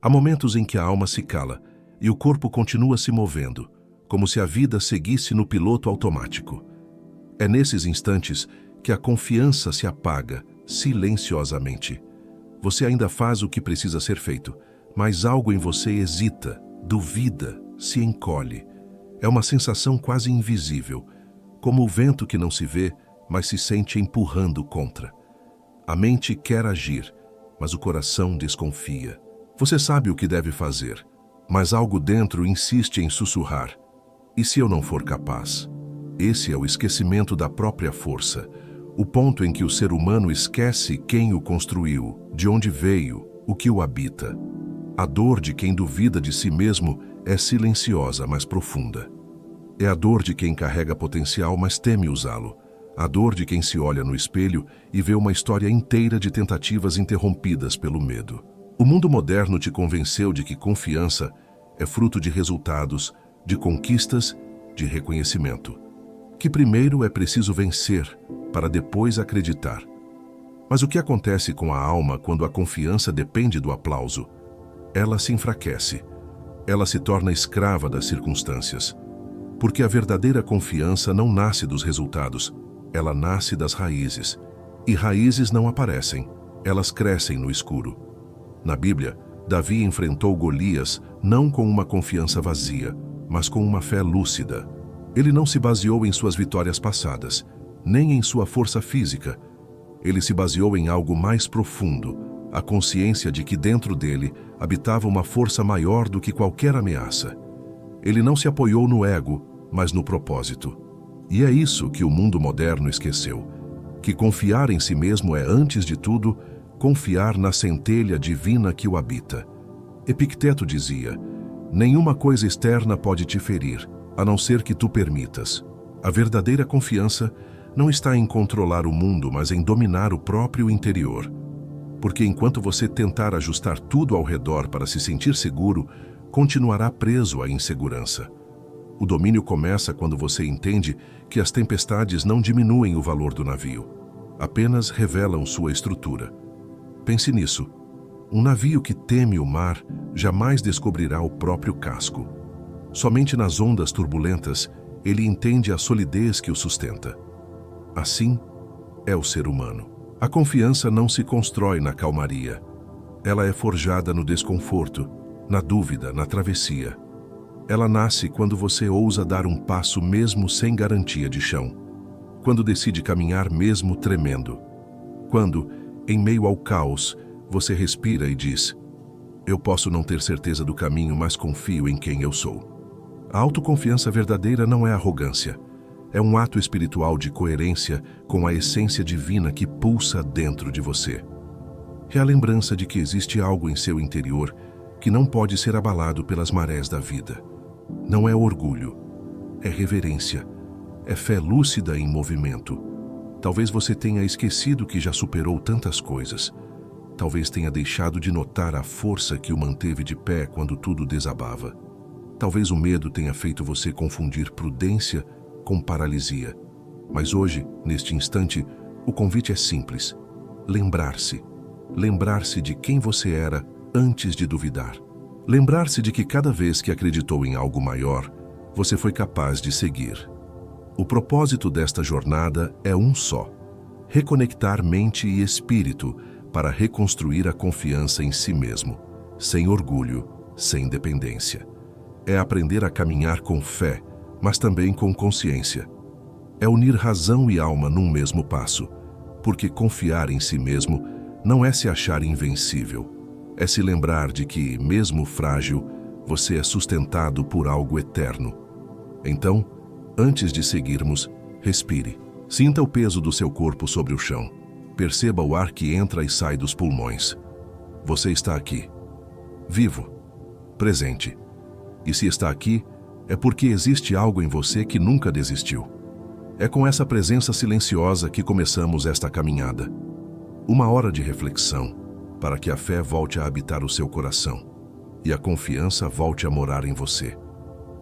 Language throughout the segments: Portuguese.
Há momentos em que a alma se cala e o corpo continua se movendo, como se a vida seguisse no piloto automático. É nesses instantes que a confiança se apaga silenciosamente. Você ainda faz o que precisa ser feito, mas algo em você hesita, duvida, se encolhe. É uma sensação quase invisível, como o vento que não se vê, mas se sente empurrando contra. A mente quer agir, mas o coração desconfia. Você sabe o que deve fazer, mas algo dentro insiste em sussurrar. E se eu não for capaz? Esse é o esquecimento da própria força, o ponto em que o ser humano esquece quem o construiu, de onde veio, o que o habita. A dor de quem duvida de si mesmo é silenciosa, mas profunda. É a dor de quem carrega potencial, mas teme usá-lo. A dor de quem se olha no espelho e vê uma história inteira de tentativas interrompidas pelo medo. O mundo moderno te convenceu de que confiança é fruto de resultados, de conquistas, de reconhecimento. Que primeiro é preciso vencer, para depois acreditar. Mas o que acontece com a alma quando a confiança depende do aplauso? Ela se enfraquece. Ela se torna escrava das circunstâncias. Porque a verdadeira confiança não nasce dos resultados, ela nasce das raízes. E raízes não aparecem, elas crescem no escuro. Na Bíblia, Davi enfrentou Golias não com uma confiança vazia, mas com uma fé lúcida. Ele não se baseou em suas vitórias passadas, nem em sua força física. Ele se baseou em algo mais profundo, a consciência de que dentro dele habitava uma força maior do que qualquer ameaça. Ele não se apoiou no ego, mas no propósito. E é isso que o mundo moderno esqueceu, que confiar em si mesmo é, antes de tudo, confiar na centelha divina que o habita. Epicteto dizia: nenhuma coisa externa pode te ferir, a não ser que tu permitas. A verdadeira confiança não está em controlar o mundo, mas em dominar o próprio interior. Porque enquanto você tentar ajustar tudo ao redor para se sentir seguro, continuará preso à insegurança. O domínio começa quando você entende que as tempestades não diminuem o valor do navio, apenas revelam sua estrutura. Pense nisso. Um navio que teme o mar jamais descobrirá o próprio casco. Somente nas ondas turbulentas ele entende a solidez que o sustenta. Assim é o ser humano. A confiança não se constrói na calmaria. Ela é forjada no desconforto, na dúvida, na travessia. Ela nasce quando você ousa dar um passo mesmo sem garantia de chão. Quando decide caminhar mesmo tremendo. Quando, em meio ao caos, você respira e diz: eu posso não ter certeza do caminho, mas confio em quem eu sou. A autoconfiança verdadeira não é arrogância. É um ato espiritual de coerência com a essência divina que pulsa dentro de você. É a lembrança de que existe algo em seu interior que não pode ser abalado pelas marés da vida. Não é orgulho, é reverência, é fé lúcida em movimento. Talvez você tenha esquecido que já superou tantas coisas. Talvez tenha deixado de notar a força que o manteve de pé quando tudo desabava. Talvez o medo tenha feito você confundir prudência com paralisia. Mas hoje, neste instante, o convite é simples. Lembrar-se. Lembrar-se de quem você era antes de duvidar. Lembrar-se de que cada vez que acreditou em algo maior, você foi capaz de seguir. O propósito desta jornada é um só: reconectar mente e espírito para reconstruir a confiança em si mesmo, sem orgulho, sem dependência. É aprender a caminhar com fé, mas também com consciência. É unir razão e alma num mesmo passo, porque confiar em si mesmo não é se achar invencível. É se lembrar de que, mesmo frágil, você é sustentado por algo eterno. Então, antes de seguirmos, respire. Sinta o peso do seu corpo sobre o chão. Perceba o ar que entra e sai dos pulmões. Você está aqui, vivo, presente. E se está aqui, é porque existe algo em você que nunca desistiu. É com essa presença silenciosa que começamos esta caminhada. Uma hora de reflexão, para que a fé volte a habitar o seu coração e a confiança volte a morar em você.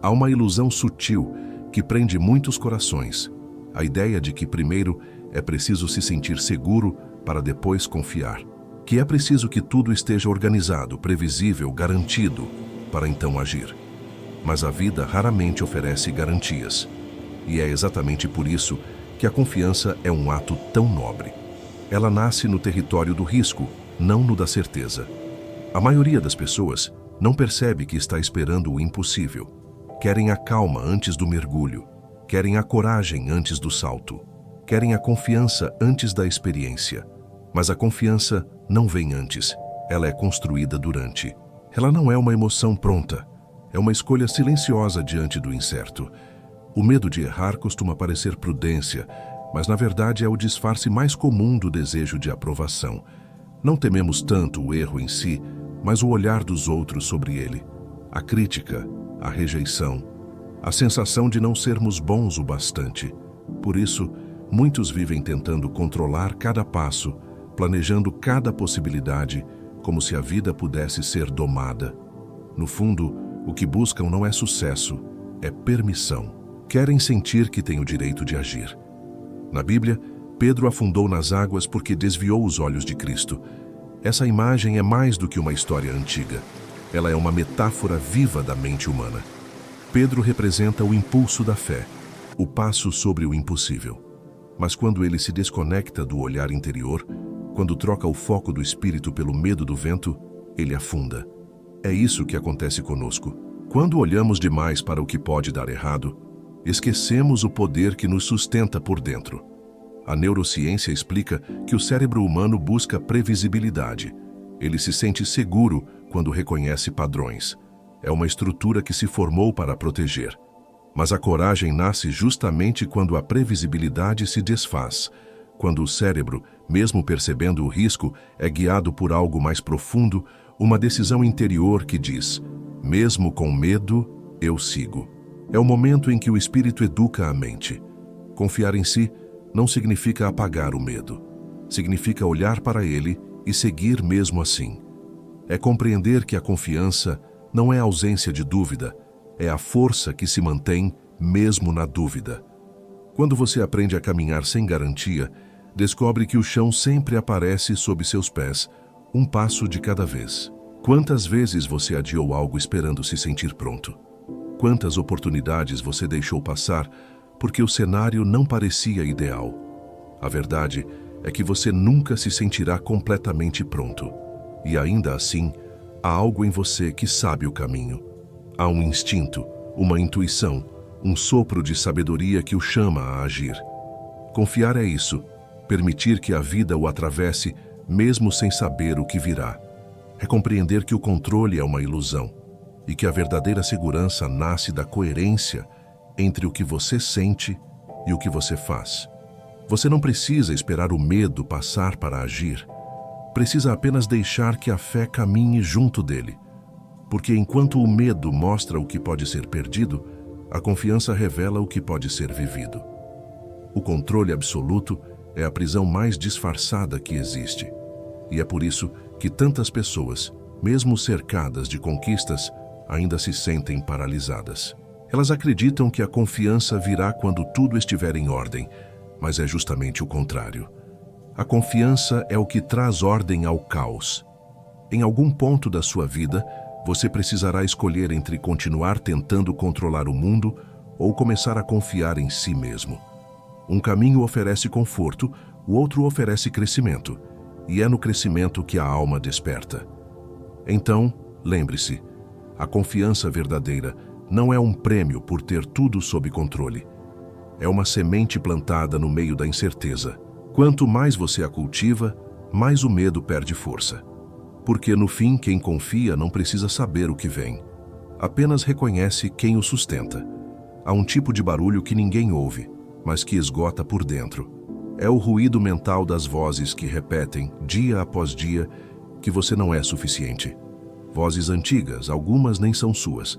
Há uma ilusão sutil que prende muitos corações. A ideia de que primeiro é preciso se sentir seguro para depois confiar. que é preciso que tudo esteja organizado, previsível, garantido, para então agir. Mas a vida raramente oferece garantias. E é exatamente por isso que a confiança é um ato tão nobre. Ela nasce no território do risco, não no da certeza. A maioria das pessoas não percebe que está esperando o impossível. Querem a calma antes do mergulho. Querem a coragem antes do salto. Querem a confiança antes da experiência. Mas a confiança não vem antes. Ela é construída durante. Ela não é uma emoção pronta. É uma escolha silenciosa diante do incerto. O medo de errar costuma parecer prudência, mas na verdade é o disfarce mais comum do desejo de aprovação. Não tememos tanto o erro em si, mas o olhar dos outros sobre ele. A crítica, a rejeição, a sensação de não sermos bons o bastante. Por isso, muitos vivem tentando controlar cada passo, planejando cada possibilidade, como se a vida pudesse ser domada. No fundo, o que buscam não é sucesso, é permissão. Querem sentir que têm o direito de agir. Na Bíblia, Pedro afundou nas águas porque desviou os olhos de Cristo. Essa imagem é mais do que uma história antiga. Ela é uma metáfora viva da mente humana. Pedro representa o impulso da fé, o passo sobre o impossível. Mas quando ele se desconecta do olhar interior, quando troca o foco do espírito pelo medo do vento, ele afunda. É isso que acontece conosco. Quando olhamos demais para o que pode dar errado, esquecemos o poder que nos sustenta por dentro. A neurociência explica que o cérebro humano busca previsibilidade. Ele se sente seguro quando reconhece padrões. É uma estrutura que se formou para proteger. Mas a coragem nasce justamente quando a previsibilidade se desfaz, quando o cérebro, mesmo percebendo o risco, é guiado por algo mais profundo, uma decisão interior que diz: mesmo com medo, eu sigo. É o momento em que o espírito educa a mente. Confiar em si não significa apagar o medo. Significa olhar para ele e seguir mesmo assim. É compreender que a confiança não é ausência de dúvida, é a força que se mantém mesmo na dúvida. Quando você aprende a caminhar sem garantia, descobre que o chão sempre aparece sob seus pés, um passo de cada vez. Quantas vezes você adiou algo esperando se sentir pronto? Quantas oportunidades você deixou passar porque o cenário não parecia ideal? A verdade é que você nunca se sentirá completamente pronto. E ainda assim, há algo em você que sabe o caminho. Há um instinto, uma intuição, um sopro de sabedoria que o chama a agir. Confiar é isso, permitir que a vida o atravesse mesmo sem saber o que virá. É compreender que o controle é uma ilusão e que a verdadeira segurança nasce da coerência entre o que você sente e o que você faz. Você não precisa esperar o medo passar para agir. Precisa apenas deixar que a fé caminhe junto dele. Porque enquanto o medo mostra o que pode ser perdido, a confiança revela o que pode ser vivido. O controle absoluto é a prisão mais disfarçada que existe. E é por isso que tantas pessoas, mesmo cercadas de conquistas, ainda se sentem paralisadas. Elas acreditam que a confiança virá quando tudo estiver em ordem, mas é justamente o contrário. A confiança é o que traz ordem ao caos. Em algum ponto da sua vida, você precisará escolher entre continuar tentando controlar o mundo ou começar a confiar em si mesmo. Um caminho oferece conforto, o outro oferece crescimento, e é no crescimento que a alma desperta. Então, lembre-se, a confiança verdadeira não é um prêmio por ter tudo sob controle. É uma semente plantada no meio da incerteza. Quanto mais você a cultiva, mais o medo perde força. Porque no fim, quem confia não precisa saber o que vem. Apenas reconhece quem o sustenta. Há um tipo de barulho que ninguém ouve, mas que esgota por dentro. É o ruído mental das vozes que repetem, dia após dia, que você não é suficiente. Vozes antigas, algumas nem são suas.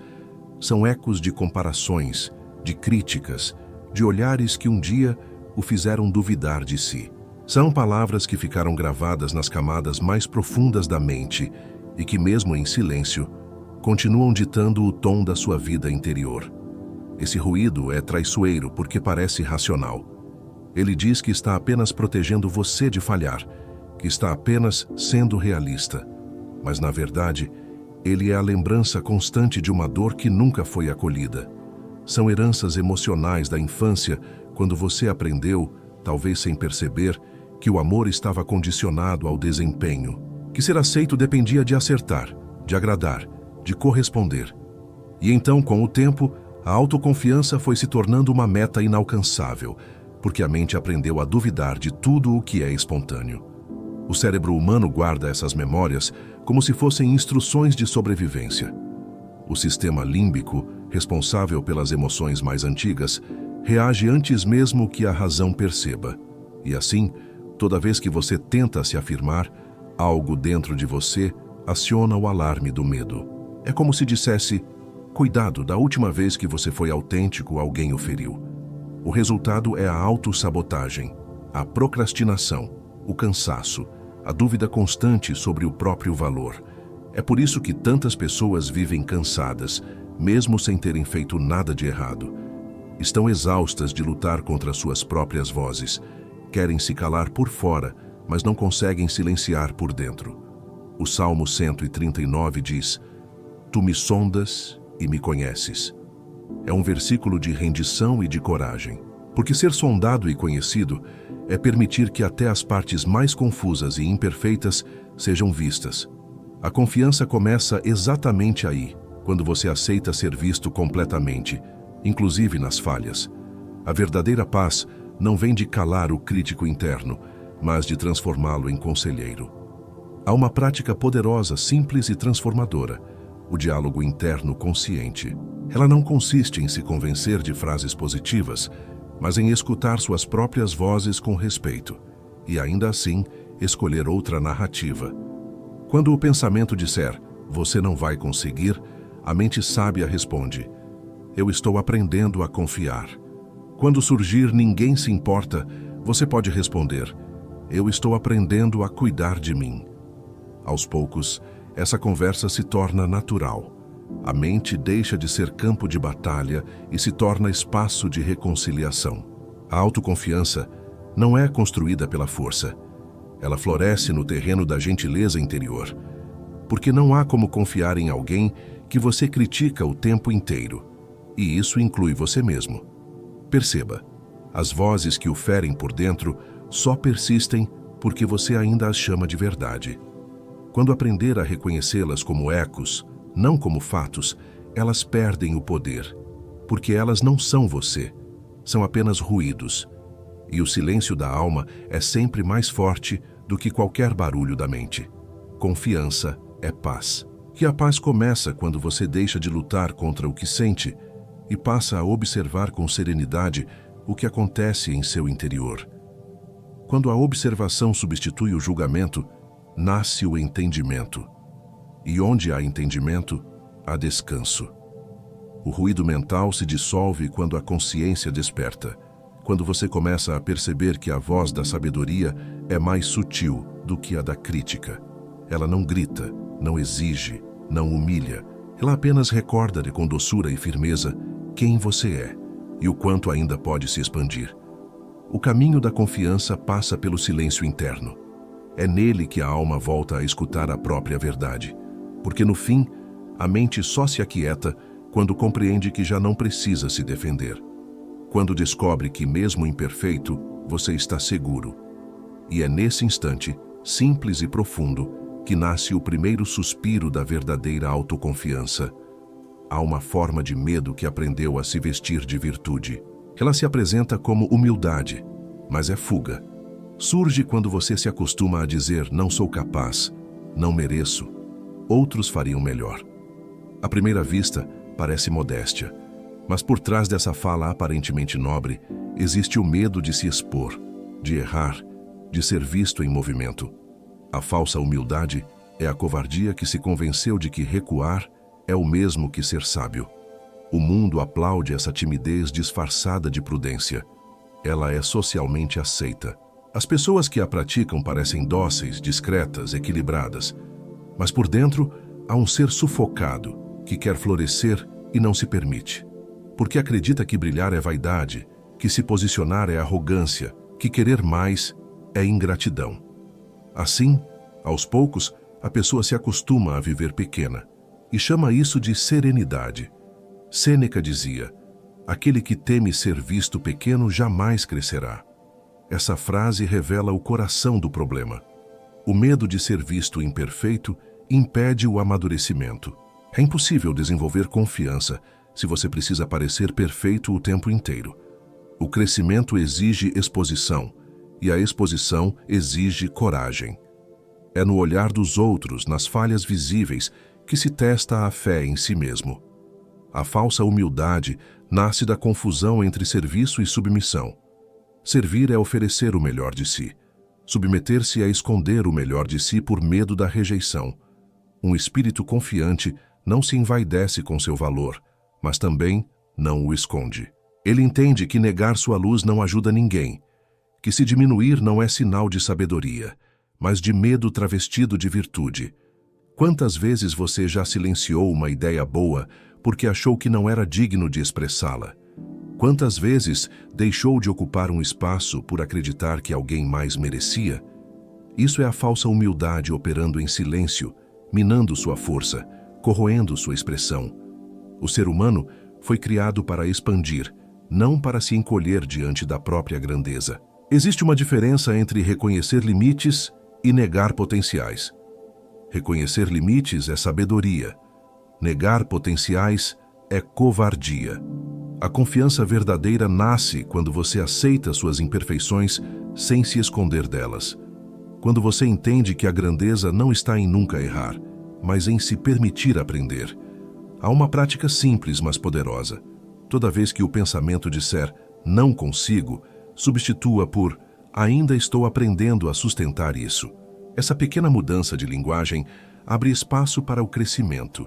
São ecos de comparações, de críticas, de olhares que um dia o fizeram duvidar de si. São palavras que ficaram gravadas nas camadas mais profundas da mente e que, mesmo em silêncio, continuam ditando o tom da sua vida interior. Esse ruído é traiçoeiro porque parece racional. Ele diz que está apenas protegendo você de falhar, que está apenas sendo realista, mas na verdade, ele é a lembrança constante de uma dor que nunca foi acolhida. São heranças emocionais da infância, quando você aprendeu, talvez sem perceber, que o amor estava condicionado ao desempenho, que ser aceito dependia de acertar, de agradar, de corresponder. E então, com o tempo, a autoconfiança foi se tornando uma meta inalcançável, porque a mente aprendeu a duvidar de tudo o que é espontâneo. O cérebro humano guarda essas memórias como se fossem instruções de sobrevivência. O sistema límbico, responsável pelas emoções mais antigas, reage antes mesmo que a razão perceba. E assim, toda vez que você tenta se afirmar, algo dentro de você aciona o alarme do medo. É como se dissesse: cuidado, da última vez que você foi autêntico, alguém o feriu. O resultado é a autossabotagem, a procrastinação, o cansaço, a dúvida constante sobre o próprio valor. É por isso que tantas pessoas vivem cansadas, mesmo sem terem feito nada de errado. Estão exaustas de lutar contra suas próprias vozes. Querem se calar por fora, mas não conseguem silenciar por dentro. O Salmo 139 diz: Tu me sondas e me conheces. É um versículo de rendição e de coragem, porque ser sondado e conhecido é permitir que até as partes mais confusas e imperfeitas sejam vistas. A confiança começa exatamente aí, quando você aceita ser visto completamente, inclusive nas falhas. A verdadeira paz não vem de calar o crítico interno, mas de transformá-lo em conselheiro. Há uma prática poderosa, simples e transformadora: o diálogo interno consciente. Ela não consiste em se convencer de frases positivas, mas em escutar suas próprias vozes com respeito e, ainda assim, escolher outra narrativa. Quando o pensamento disser: você não vai conseguir, a mente sábia responde: eu estou aprendendo a confiar. Quando surgir ninguém se importa, você pode responder: eu estou aprendendo a cuidar de mim. Aos poucos, essa conversa se torna natural. A mente deixa de ser campo de batalha e se torna espaço de reconciliação. A autoconfiança não é construída pela força. Ela floresce no terreno da gentileza interior, porque não há como confiar em alguém que você critica o tempo inteiro, e isso inclui você mesmo. Perceba, as vozes que o ferem por dentro só persistem porque você ainda as chama de verdade. Quando aprender a reconhecê-las como ecos, não como fatos, elas perdem o poder, porque elas não são você, são apenas ruídos. E o silêncio da alma é sempre mais forte do que qualquer barulho da mente. Confiança é paz. E a paz começa quando você deixa de lutar contra o que sente e passa a observar com serenidade o que acontece em seu interior. Quando a observação substitui o julgamento, nasce o entendimento. E onde há entendimento, há descanso. O ruído mental se dissolve quando a consciência desperta, quando você começa a perceber que a voz da sabedoria é mais sutil do que a da crítica. Ela não grita, não exige, não humilha. Ela apenas recorda com doçura e firmeza quem você é e o quanto ainda pode se expandir. O caminho da confiança passa pelo silêncio interno. É nele que a alma volta a escutar a própria verdade, porque no fim, a mente só se aquieta quando compreende que já não precisa se defender. Quando descobre que, mesmo imperfeito, você está seguro. E é nesse instante, simples e profundo, que nasce o primeiro suspiro da verdadeira autoconfiança. Há uma forma de medo que aprendeu a se vestir de virtude. Ela se apresenta como humildade, mas é fuga. Surge quando você se acostuma a dizer: não sou capaz, não mereço, outros fariam melhor. À primeira vista, parece modéstia, mas por trás dessa fala aparentemente nobre, existe o medo de se expor, de errar, de ser visto em movimento. A falsa humildade é a covardia que se convenceu de que recuar é o mesmo que ser sábio. O mundo aplaude essa timidez disfarçada de prudência. Ela é socialmente aceita. As pessoas que a praticam parecem dóceis, discretas, equilibradas, mas por dentro há um ser sufocado que quer florescer e não se permite, porque acredita que brilhar é vaidade, que se posicionar é arrogância, que querer mais é ingratidão. Assim, aos poucos, a pessoa se acostuma a viver pequena e chama isso de serenidade. Sêneca dizia: aquele que teme ser visto pequeno jamais crescerá. Essa frase revela o coração do problema. O medo de ser visto imperfeito impede o amadurecimento. É impossível desenvolver confiança se você precisa parecer perfeito o tempo inteiro. O crescimento exige exposição, e a exposição exige coragem. É no olhar dos outros, nas falhas visíveis, que se testa a fé em si mesmo. A falsa humildade nasce da confusão entre serviço e submissão. Servir é oferecer o melhor de si. Submeter-se é esconder o melhor de si por medo da rejeição. Um espírito confiante não se envaidece com seu valor, mas também não o esconde. Ele entende que negar sua luz não ajuda ninguém, que se diminuir não é sinal de sabedoria, mas de medo travestido de virtude. Quantas vezes você já silenciou uma ideia boa porque achou que não era digno de expressá-la? Quantas vezes deixou de ocupar um espaço por acreditar que alguém mais merecia? Isso é a falsa humildade operando em silêncio, minando sua força, corroendo sua expressão. O ser humano foi criado para expandir, não para se encolher diante da própria grandeza. Existe uma diferença entre reconhecer limites e negar potenciais. Reconhecer limites é sabedoria. Negar potenciais é covardia. A confiança verdadeira nasce quando você aceita suas imperfeições sem se esconder delas. Quando você entende que a grandeza não está em nunca errar, mas em se permitir aprender. Há uma prática simples, mas poderosa. Toda vez que o pensamento disser "não consigo", substitua por "ainda estou aprendendo a sustentar isso". Essa pequena mudança de linguagem abre espaço para o crescimento.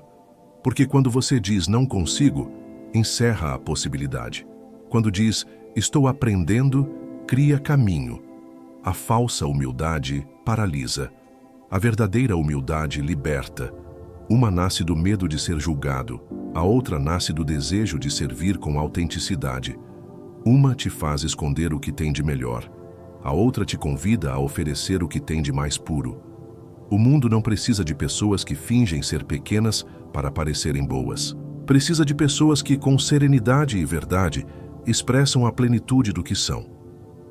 Porque quando você diz "não consigo", encerra a possibilidade. Quando diz "estou aprendendo", cria caminho. A falsa humildade paralisa. A verdadeira humildade liberta. Uma nasce do medo de ser julgado, a outra nasce do desejo de servir com autenticidade. Uma te faz esconder o que tem de melhor, a outra te convida a oferecer o que tem de mais puro. O mundo não precisa de pessoas que fingem ser pequenas para parecerem boas. Precisa de pessoas que, com serenidade e verdade, expressam a plenitude do que são.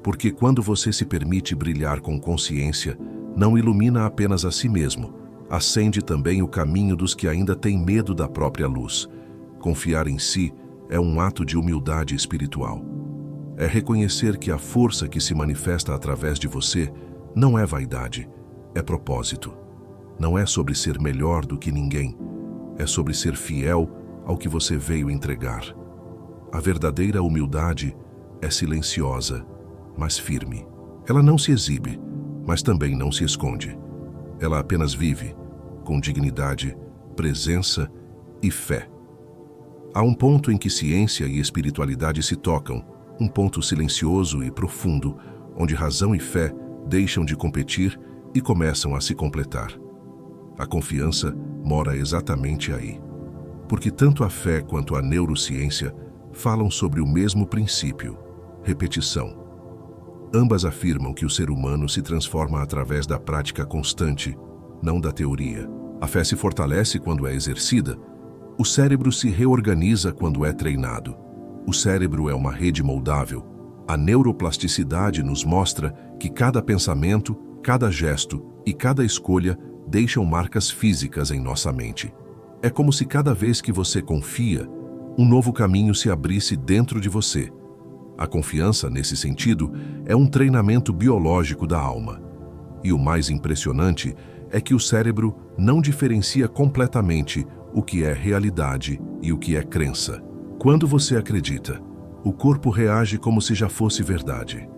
Porque quando você se permite brilhar com consciência, não ilumina apenas a si mesmo, acende também o caminho dos que ainda têm medo da própria luz. Confiar em si é um ato de humildade espiritual. É reconhecer que a força que se manifesta através de você não é vaidade, é propósito. Não é sobre ser melhor do que ninguém, é sobre ser fiel ao que você veio entregar. A verdadeira humildade é silenciosa, mas firme. Ela não se exibe, mas também não se esconde. Ela apenas vive, com dignidade, presença e fé. Há um ponto em que ciência e espiritualidade se tocam, um ponto silencioso e profundo, onde razão e fé deixam de competir e começam a se completar. A confiança mora exatamente aí. Porque tanto a fé quanto a neurociência falam sobre o mesmo princípio: repetição. Ambas afirmam que o ser humano se transforma através da prática constante, não da teoria. A fé se fortalece quando é exercida. O cérebro se reorganiza quando é treinado. O cérebro é uma rede moldável. A neuroplasticidade nos mostra que cada pensamento, cada gesto e cada escolha deixam marcas físicas em nossa mente. É como se cada vez que você confia, um novo caminho se abrisse dentro de você. A confiança, nesse sentido, é um treinamento biológico da alma. E o mais impressionante é que o cérebro não diferencia completamente o que é realidade e o que é crença. Quando você acredita, o corpo reage como se já fosse verdade.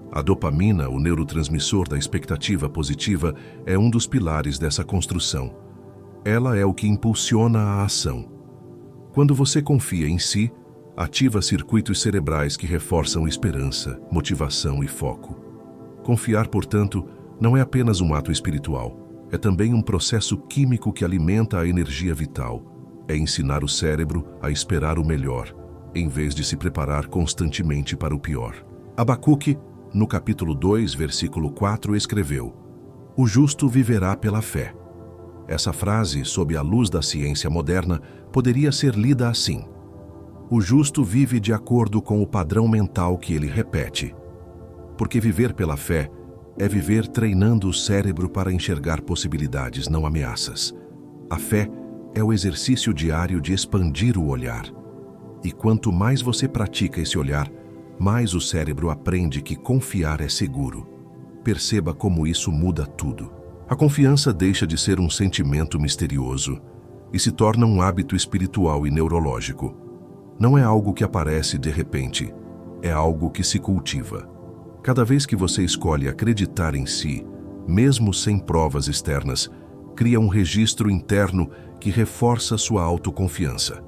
A dopamina, o neurotransmissor da expectativa positiva, é um dos pilares dessa construção. Ela é o que impulsiona a ação. Quando você confia em si, ativa circuitos cerebrais que reforçam esperança, motivação e foco. Confiar, portanto, não é apenas um ato espiritual, é também um processo químico que alimenta a energia vital. É ensinar o cérebro a esperar o melhor, em vez de se preparar constantemente para o pior. Abacuque, no capítulo 2, versículo 4, escreveu: O justo viverá pela fé. Essa frase, sob a luz da ciência moderna, poderia ser lida assim: o justo vive de acordo com o padrão mental que ele repete. Porque viver pela fé é viver treinando o cérebro para enxergar possibilidades, não ameaças. A fé é o exercício diário de expandir o olhar. E quanto mais você pratica esse olhar, mais o cérebro aprende que confiar é seguro. Perceba como isso muda tudo. A confiança deixa de ser um sentimento misterioso e se torna um hábito espiritual e neurológico. Não é algo que aparece de repente, é algo que se cultiva. Cada vez que você escolhe acreditar em si, mesmo sem provas externas, cria um registro interno que reforça sua autoconfiança.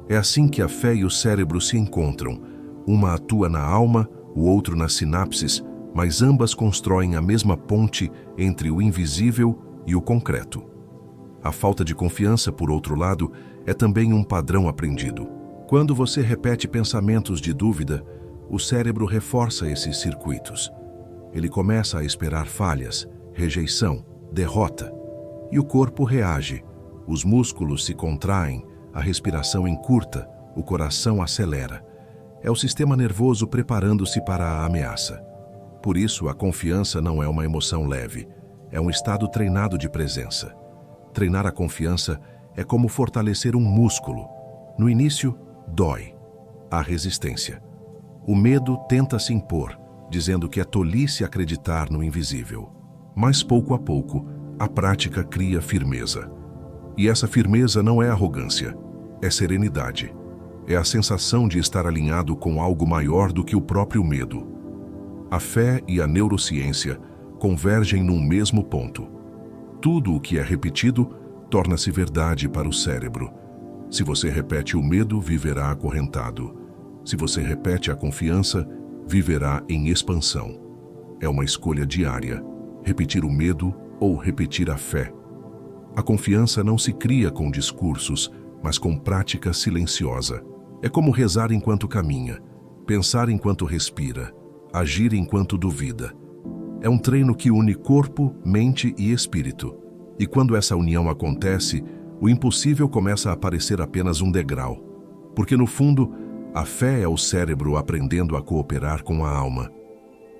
É assim que a fé e o cérebro se encontram. Uma atua na alma, o outro nas sinapses, mas ambas constroem a mesma ponte entre o invisível e o concreto. A falta de confiança, por outro lado, é também um padrão aprendido. Quando você repete pensamentos de dúvida, o cérebro reforça esses circuitos. Ele começa a esperar falhas, rejeição, derrota. E o corpo reage. Os músculos se contraem, a respiração encurta, o coração acelera. É o sistema nervoso preparando-se para a ameaça. Por isso, a confiança não é uma emoção leve, é um estado treinado de presença. Treinar a confiança é como fortalecer um músculo. No início, dói. Há resistência. O medo tenta se impor, dizendo que é tolice acreditar no invisível. Mas pouco a pouco, a prática cria firmeza. E essa firmeza não é arrogância, é serenidade. É a sensação de estar alinhado com algo maior do que o próprio medo. A fé e a neurociência convergem num mesmo ponto. Tudo o que é repetido torna-se verdade para o cérebro. Se você repete o medo, viverá acorrentado. Se você repete a confiança, viverá em expansão. É uma escolha diária, repetir o medo ou repetir a fé. A confiança não se cria com discursos, mas com prática silenciosa. É como rezar enquanto caminha, pensar enquanto respira, agir enquanto duvida. É um treino que une corpo, mente e espírito. E quando essa união acontece, o impossível começa a parecer apenas um degrau. Porque no fundo, a fé é o cérebro aprendendo a cooperar com a alma.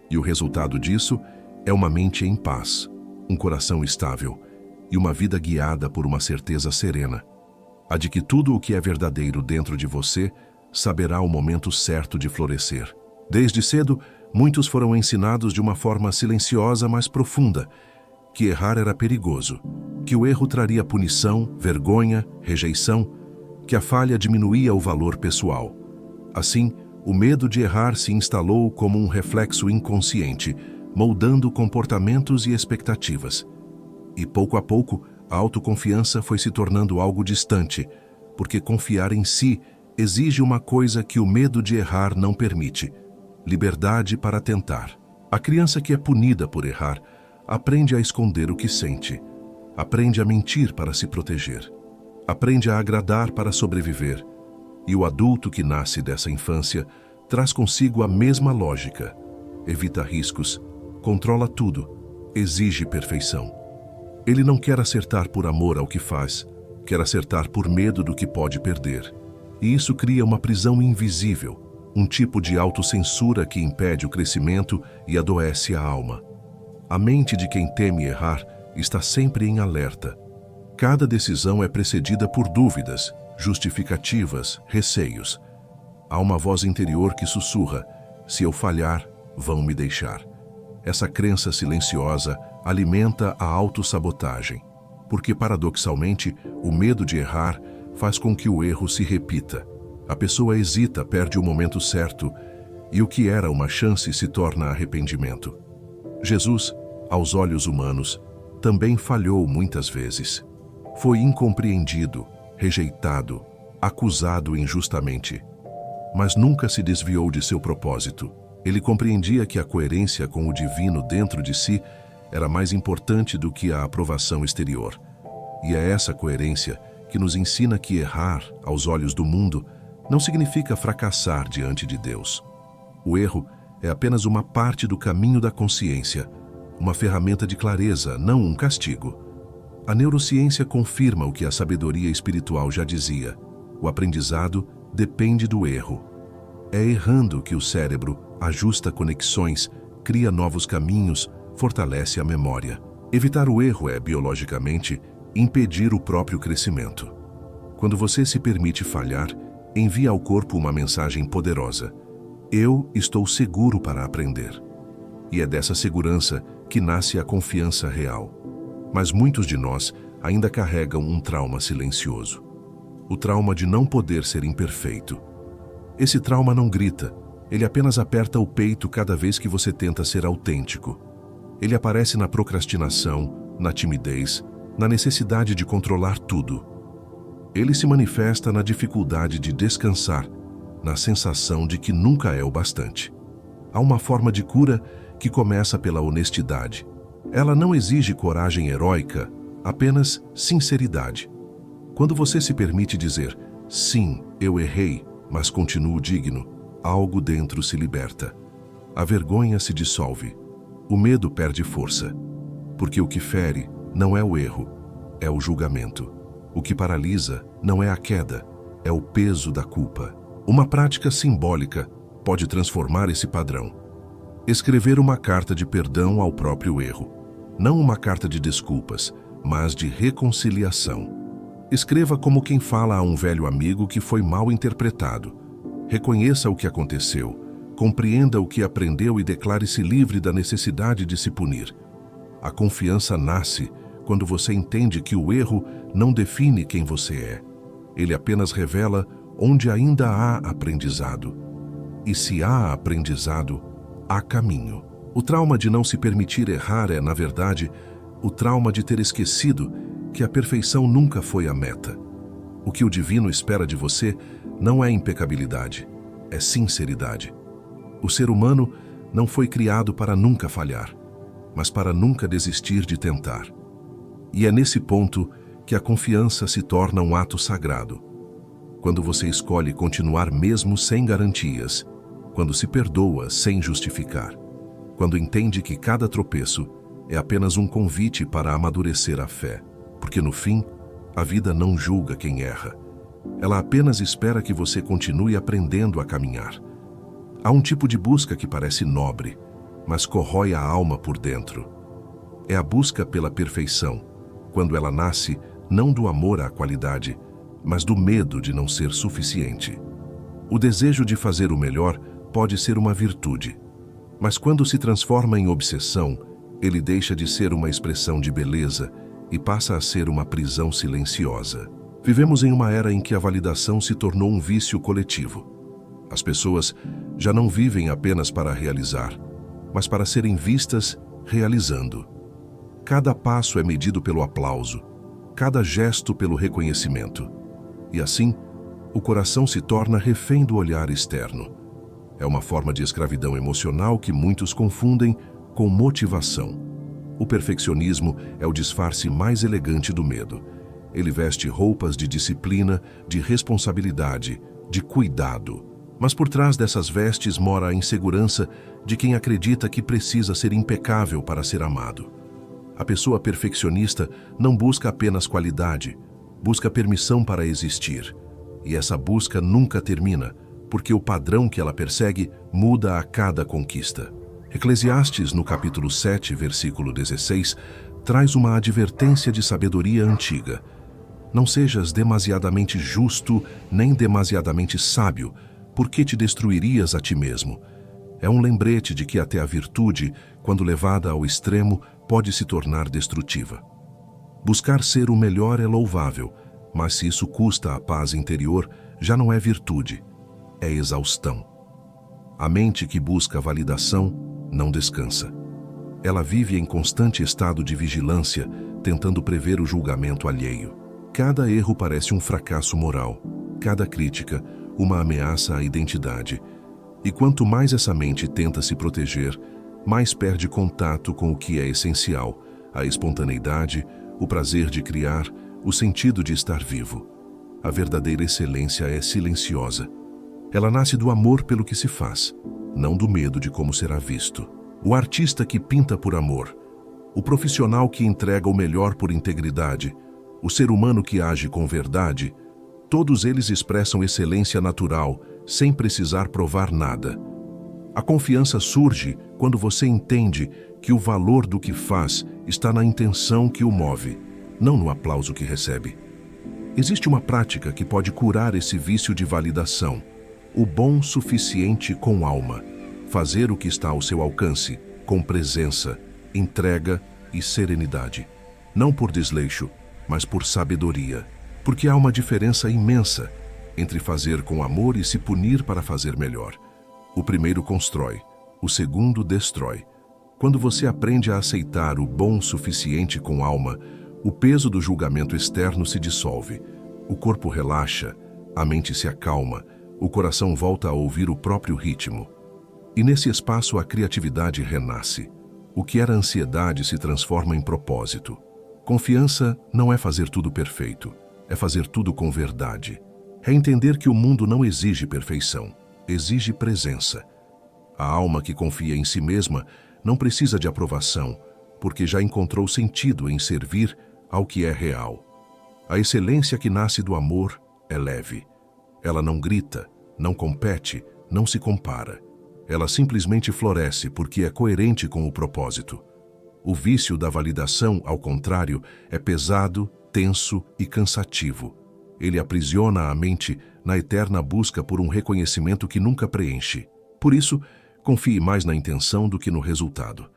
E o resultado disso é uma mente em paz, um coração estável e uma vida guiada por uma certeza serena. A de que tudo o que é verdadeiro dentro de você saberá o momento certo de florescer. Desde cedo, muitos foram ensinados de uma forma silenciosa, mas profunda, que errar era perigoso, que o erro traria punição, vergonha, rejeição, que a falha diminuía o valor pessoal. Assim, o medo de errar se instalou como um reflexo inconsciente, moldando comportamentos e expectativas. E pouco a pouco, a autoconfiança foi se tornando algo distante, porque confiar em si exige uma coisa que o medo de errar não permite: liberdade para tentar. A criança que é punida por errar aprende a esconder o que sente, aprende a mentir para se proteger, aprende a agradar para sobreviver. E o adulto que nasce dessa infância traz consigo a mesma lógica: evita riscos, controla tudo, exige perfeição. Ele não quer acertar por amor ao que faz, quer acertar por medo do que pode perder. E isso cria uma prisão invisível, um tipo de autocensura que impede o crescimento e adoece a alma. A mente de quem teme errar está sempre em alerta. Cada decisão é precedida por dúvidas, justificativas, receios. Há uma voz interior que sussurra: se eu falhar, vão me deixar. Essa crença silenciosa alimenta a autossabotagem, porque, paradoxalmente, o medo de errar faz com que o erro se repita. A pessoa hesita, perde o momento certo, e o que era uma chance se torna arrependimento. Jesus, aos olhos humanos, também falhou muitas vezes. Foi incompreendido, rejeitado, acusado injustamente. Mas nunca se desviou de seu propósito. Ele compreendia que a coerência com o divino dentro de si era mais importante do que a aprovação exterior. E é essa coerência que nos ensina que errar, aos olhos do mundo, não significa fracassar diante de Deus. O erro é apenas uma parte do caminho da consciência, uma ferramenta de clareza, não um castigo. A neurociência confirma o que a sabedoria espiritual já dizia: o aprendizado depende do erro. É errando que o cérebro ajusta conexões, cria novos caminhos, fortalece a memória. Evitar o erro é, biologicamente, impedir o próprio crescimento. Quando você se permite falhar, envia ao corpo uma mensagem poderosa: eu estou seguro para aprender. E é dessa segurança que nasce a confiança real. Mas muitos de nós ainda carregam um trauma silencioso. O trauma de não poder ser imperfeito. Esse trauma não grita, ele apenas aperta o peito cada vez que você tenta ser autêntico. Ele aparece na procrastinação, na timidez, na necessidade de controlar tudo. Ele se manifesta na dificuldade de descansar, na sensação de que nunca é o bastante. Há uma forma de cura que começa pela honestidade. Ela não exige coragem heróica, apenas sinceridade. Quando você se permite dizer: sim, eu errei, mas continuo digno, algo dentro se liberta. A vergonha se dissolve. O medo perde força. Porque o que fere não é o erro, é o julgamento. O que paralisa não é a queda, é o peso da culpa. Uma prática simbólica pode transformar esse padrão. Escrever uma carta de perdão ao próprio erro. Não uma carta de desculpas, mas de reconciliação. Escreva como quem fala a um velho amigo que foi mal interpretado. Reconheça o que aconteceu, compreenda o que aprendeu e declare-se livre da necessidade de se punir. A confiança nasce quando você entende que o erro não define quem você é. Ele apenas revela onde ainda há aprendizado. E se há aprendizado, há caminho. O trauma de não se permitir errar é, na verdade, o trauma de ter esquecido que a perfeição nunca foi a meta. O que o divino espera de você não é impecabilidade, é sinceridade. O ser humano não foi criado para nunca falhar, mas para nunca desistir de tentar. E é nesse ponto que a confiança se torna um ato sagrado. Quando você escolhe continuar mesmo sem garantias, quando se perdoa sem justificar, quando entende que cada tropeço é apenas um convite para amadurecer a fé, porque no fim, a vida não julga quem erra. Ela apenas espera que você continue aprendendo a caminhar. Há um tipo de busca que parece nobre, mas corrói a alma por dentro. É a busca pela perfeição, quando ela nasce não do amor à qualidade, mas do medo de não ser suficiente. O desejo de fazer o melhor pode ser uma virtude, mas quando se transforma em obsessão, ele deixa de ser uma expressão de beleza e passa a ser uma prisão silenciosa. Vivemos em uma era em que a validação se tornou um vício coletivo. As pessoas já não vivem apenas para realizar, mas para serem vistas realizando. Cada passo é medido pelo aplauso, cada gesto pelo reconhecimento. E assim, o coração se torna refém do olhar externo. É uma forma de escravidão emocional que muitos confundem com motivação. O perfeccionismo é o disfarce mais elegante do medo. Ele veste roupas de disciplina, de responsabilidade, de cuidado. Mas por trás dessas vestes mora a insegurança de quem acredita que precisa ser impecável para ser amado. A pessoa perfeccionista não busca apenas qualidade, busca permissão para existir. E essa busca nunca termina, porque o padrão que ela persegue muda a cada conquista. Eclesiastes, no capítulo 7, versículo 16, traz uma advertência de sabedoria antiga. Não sejas demasiadamente justo, nem demasiadamente sábio, porque te destruirias a ti mesmo. É um lembrete de que até a virtude, quando levada ao extremo, pode se tornar destrutiva. Buscar ser o melhor é louvável, mas se isso custa a paz interior, já não é virtude, é exaustão. A mente que busca validação não descansa. Ela vive em constante estado de vigilância, tentando prever o julgamento alheio. Cada erro parece um fracasso moral, cada crítica, uma ameaça à identidade. E quanto mais essa mente tenta se proteger, mais perde contato com o que é essencial, a espontaneidade, o prazer de criar, o sentido de estar vivo. A verdadeira excelência é silenciosa. Ela nasce do amor pelo que se faz, não do medo de como será visto. O artista que pinta por amor o profissional que entrega o melhor por integridade, o ser humano que age com verdade, todos eles expressam excelência natural, sem precisar provar nada. A confiança surge quando você entende que o valor do que faz está na intenção que o move, não no aplauso que recebe. Existe uma prática que pode curar esse vício de validação: o bom suficiente com alma. Fazer o que está ao seu alcance, com presença, entrega e serenidade. Não por desleixo, mas por sabedoria. Porque há uma diferença imensa entre fazer com amor e se punir para fazer melhor. O primeiro constrói, o segundo destrói. Quando você aprende a aceitar o bom suficiente com alma, o peso do julgamento externo se dissolve. O corpo relaxa, a mente se acalma, o coração volta a ouvir o próprio ritmo. E nesse espaço a criatividade renasce. O que era ansiedade se transforma em propósito. Confiança não é fazer tudo perfeito, é fazer tudo com verdade. É entender que o mundo não exige perfeição, exige presença. A alma que confia em si mesma não precisa de aprovação, porque já encontrou sentido em servir ao que é real. A excelência que nasce do amor é leve. Ela não grita, não compete, não se compara. Ela simplesmente floresce porque é coerente com o propósito. O vício da validação, ao contrário, é pesado, tenso e cansativo. Ele aprisiona a mente na eterna busca por um reconhecimento que nunca preenche. Por isso, confie mais na intenção do que no resultado.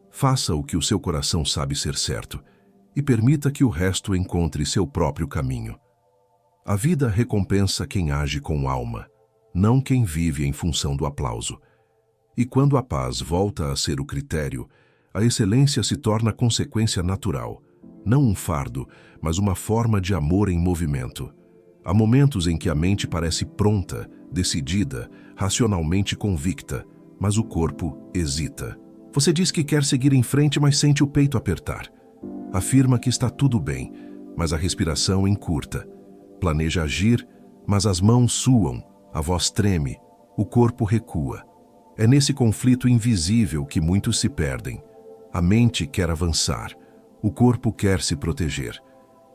Faça o que o seu coração sabe ser certo e permita que o resto encontre seu próprio caminho. A vida recompensa quem age com alma, não quem vive em função do aplauso. E quando a paz volta a ser o critério, a excelência se torna consequência natural, não um fardo, mas uma forma de amor em movimento. Há momentos em que a mente parece pronta, decidida, racionalmente convicta, mas o corpo hesita. Você diz que quer seguir em frente, mas sente o peito apertar. Afirma que está tudo bem, mas a respiração encurta. Planeja agir, mas as mãos suam, a voz treme, o corpo recua. É nesse conflito invisível que muitos se perdem. A mente quer avançar, o corpo quer se proteger.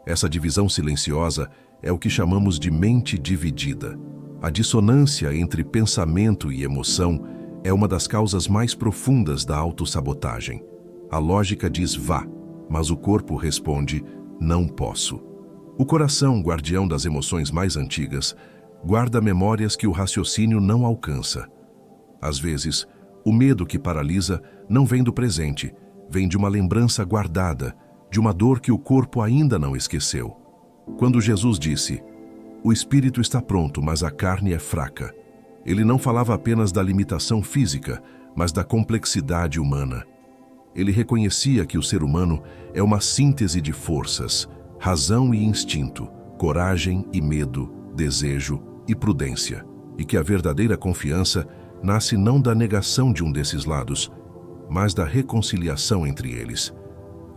Essa divisão silenciosa é o que chamamos de mente dividida. A dissonância entre pensamento e emoção é uma das causas mais profundas da autossabotagem. A lógica diz vá, mas o corpo responde não posso. O coração, guardião das emoções mais antigas, guarda memórias que o raciocínio não alcança. Às vezes, o medo que paralisa não vem do presente, vem de uma lembrança guardada, de uma dor que o corpo ainda não esqueceu. Quando Jesus disse, "O espírito está pronto, mas a carne é fraca", ele não falava apenas da limitação física, mas da complexidade humana. Ele reconhecia que o ser humano é uma síntese de forças, razão e instinto, coragem e medo, desejo e prudência, e que a verdadeira confiança nasce não da negação de um desses lados, mas da reconciliação entre eles.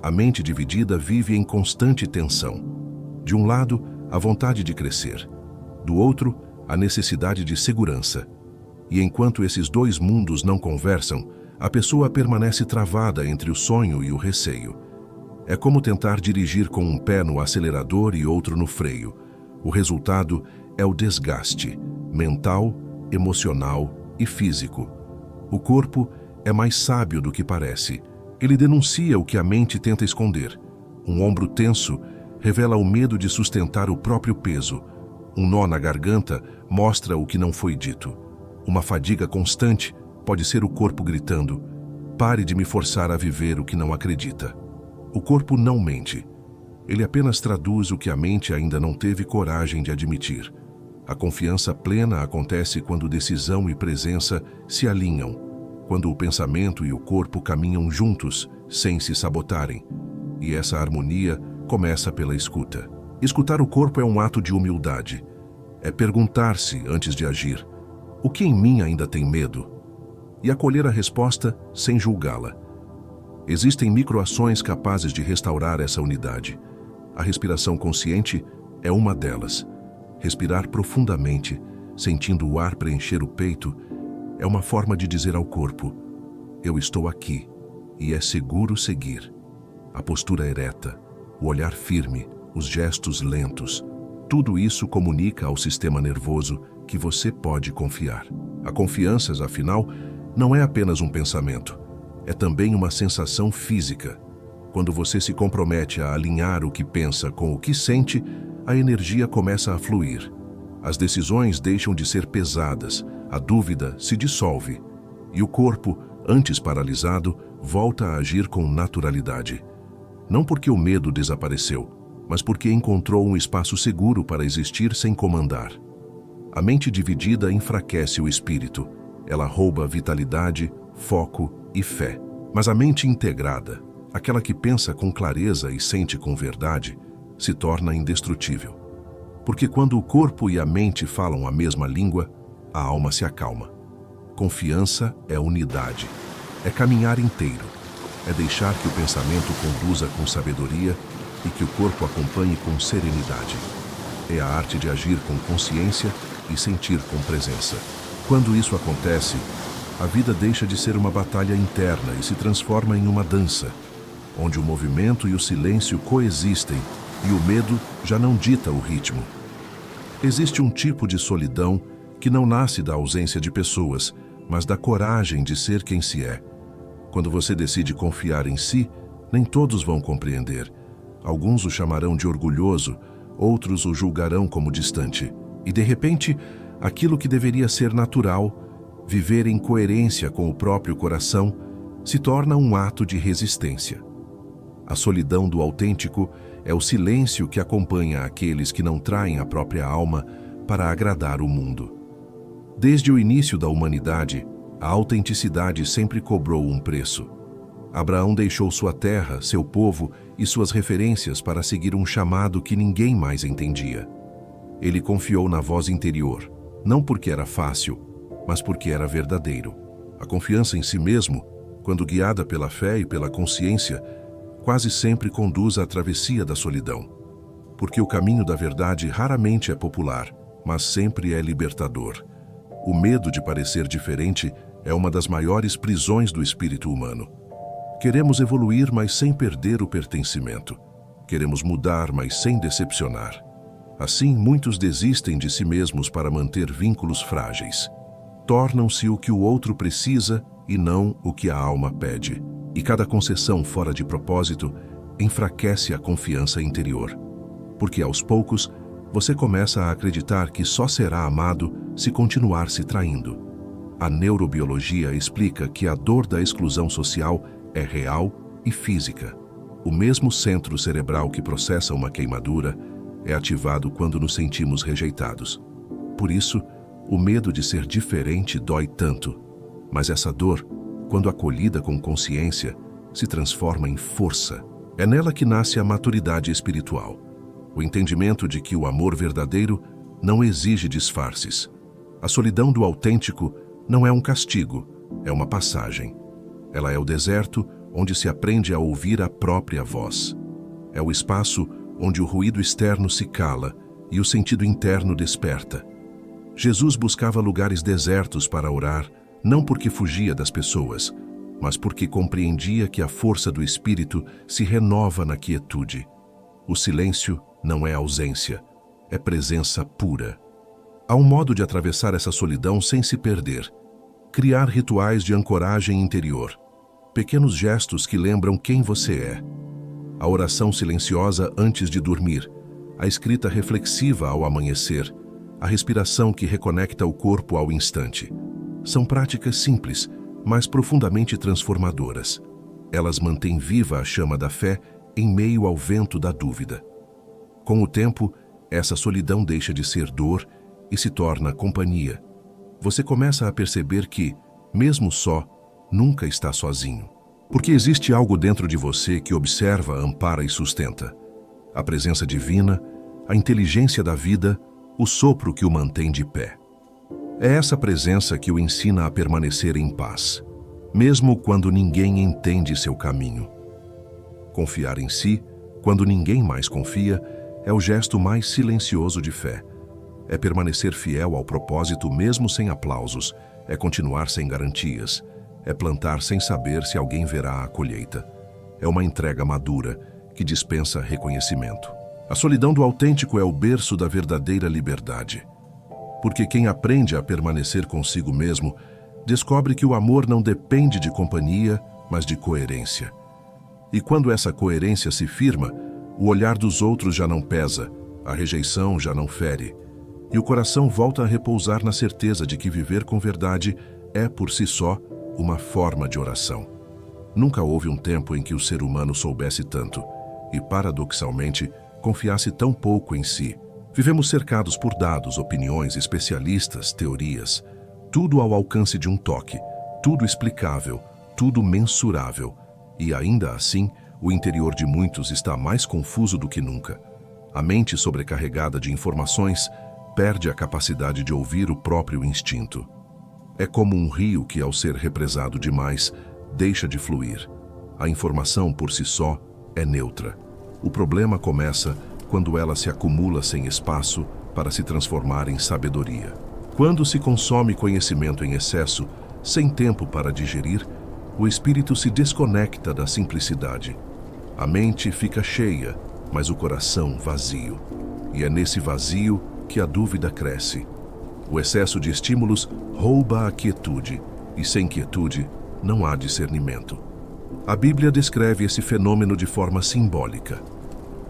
A mente dividida vive em constante tensão. De um lado, a vontade de crescer. Do outro, a necessidade de segurança. E enquanto esses dois mundos não conversam, a pessoa permanece travada entre o sonho e o receio. É como tentar dirigir com um pé no acelerador e outro no freio. O resultado é o desgaste mental, emocional e físico. O corpo é mais sábio do que parece. Ele denuncia o que a mente tenta esconder. Um ombro tenso revela o medo de sustentar o próprio peso. Um nó na garganta mostra o que não foi dito. Uma fadiga constante pode ser o corpo gritando: "Pare de me forçar a viver o que não acredita." O corpo não mente. Ele apenas traduz o que a mente ainda não teve coragem de admitir. A confiança plena acontece quando decisão e presença se alinham, quando o pensamento e o corpo caminham juntos, sem se sabotarem. E essa harmonia começa pela escuta. Escutar o corpo é um ato de humildade. É perguntar-se, antes de agir, o que em mim ainda tem medo? E acolher a resposta sem julgá-la. Existem microações capazes de restaurar essa unidade. A respiração consciente é uma delas. Respirar profundamente, sentindo o ar preencher o peito, é uma forma de dizer ao corpo: "Eu estou aqui e é seguro seguir." A postura ereta, o olhar firme, os gestos lentos, tudo isso comunica ao sistema nervoso que você pode confiar. A confiança, afinal, não é apenas um pensamento, é também uma sensação física. Quando você se compromete a alinhar o que pensa com o que sente, a energia começa a fluir. As decisões deixam de ser pesadas, a dúvida se dissolve e o corpo, antes paralisado, volta a agir com naturalidade. Não porque o medo desapareceu, mas porque encontrou um espaço seguro para existir sem comandar. A mente dividida enfraquece o espírito. Ela rouba vitalidade, foco e fé. Mas a mente integrada, aquela que pensa com clareza e sente com verdade, se torna indestrutível. Porque quando o corpo e a mente falam a mesma língua, a alma se acalma. Confiança é unidade, é caminhar inteiro, é deixar que o pensamento conduza com sabedoria e que o corpo acompanhe com serenidade. É a arte de agir com consciência e sentir com presença. Quando isso acontece, a vida deixa de ser uma batalha interna e se transforma em uma dança, onde o movimento e o silêncio coexistem e o medo já não dita o ritmo. Existe um tipo de solidão que não nasce da ausência de pessoas, mas da coragem de ser quem se é. Quando você decide confiar em si, nem todos vão compreender. Alguns o chamarão de orgulhoso, outros o julgarão como distante. E, de repente, aquilo que deveria ser natural, viver em coerência com o próprio coração, se torna um ato de resistência. A solidão do autêntico é o silêncio que acompanha aqueles que não traem a própria alma para agradar o mundo. Desde o início da humanidade, a autenticidade sempre cobrou um preço. Abraão deixou sua terra, seu povo e suas referências para seguir um chamado que ninguém mais entendia. Ele confiou na voz interior, não porque era fácil, mas porque era verdadeiro. A confiança em si mesmo, quando guiada pela fé e pela consciência, quase sempre conduz à travessia da solidão. Porque o caminho da verdade raramente é popular, mas sempre é libertador. O medo de parecer diferente é uma das maiores prisões do espírito humano. Queremos evoluir, mas sem perder o pertencimento. Queremos mudar, mas sem decepcionar. Assim, muitos desistem de si mesmos para manter vínculos frágeis. Tornam-se o que o outro precisa e não o que a alma pede. E cada concessão fora de propósito enfraquece a confiança interior. Porque aos poucos, você começa a acreditar que só será amado se continuar se traindo. A neurobiologia explica que a dor da exclusão social é real e física. O mesmo centro cerebral que processa uma queimadura é ativado quando nos sentimos rejeitados. Por isso, o medo de ser diferente dói tanto. Mas essa dor, quando acolhida com consciência, se transforma em força. É nela que nasce a maturidade espiritual. O entendimento de que o amor verdadeiro não exige disfarces. A solidão do autêntico não é um castigo, é uma passagem. Ela é o deserto onde se aprende a ouvir a própria voz. É o espaço onde o ruído externo se cala e o sentido interno desperta. Jesus buscava lugares desertos para orar, não porque fugia das pessoas, mas porque compreendia que a força do Espírito se renova na quietude. O silêncio não é ausência, é presença pura. Há um modo de atravessar essa solidão sem se perder. Criar rituais de ancoragem interior. Pequenos gestos que lembram quem você é. A oração silenciosa antes de dormir. A escrita reflexiva ao amanhecer. A respiração que reconecta o corpo ao instante. São práticas simples, mas profundamente transformadoras. Elas mantêm viva a chama da fé em meio ao vento da dúvida. Com o tempo, essa solidão deixa de ser dor e se torna companhia. Você começa a perceber que, mesmo só, nunca está sozinho. Porque existe algo dentro de você que observa, ampara e sustenta. A presença divina, a inteligência da vida, o sopro que o mantém de pé. É essa presença que o ensina a permanecer em paz, mesmo quando ninguém entende seu caminho. Confiar em si, quando ninguém mais confia, é o gesto mais silencioso de fé. É permanecer fiel ao propósito mesmo sem aplausos, é continuar sem garantias, é plantar sem saber se alguém verá a colheita. é uma entrega madura, que dispensa reconhecimento. A solidão do autêntico é o berço da verdadeira liberdade. Porque quem aprende a permanecer consigo mesmo, descobre que o amor não depende de companhia, mas de coerência. E quando essa coerência se firma, o olhar dos outros já não pesa, a rejeição já não fere, e o coração volta a repousar na certeza de que viver com verdade é, por si só, uma forma de oração. Nunca houve um tempo em que o ser humano soubesse tanto e, paradoxalmente, confiasse tão pouco em si. Vivemos cercados por dados, opiniões, especialistas, teorias, tudo ao alcance de um toque, tudo explicável, tudo mensurável. E ainda assim, o interior de muitos está mais confuso do que nunca. A mente sobrecarregada de informações perde a capacidade de ouvir o próprio instinto. É como um rio que, ao ser represado demais, deixa de fluir. A informação, por si só, é neutra. O problema começa quando ela se acumula sem espaço para se transformar em sabedoria. Quando se consome conhecimento em excesso, sem tempo para digerir, o espírito se desconecta da simplicidade. A mente fica cheia, mas o coração vazio. E é nesse vazio que a dúvida cresce. O excesso de estímulos rouba a quietude, e sem quietude não há discernimento. A Bíblia descreve esse fenômeno de forma simbólica.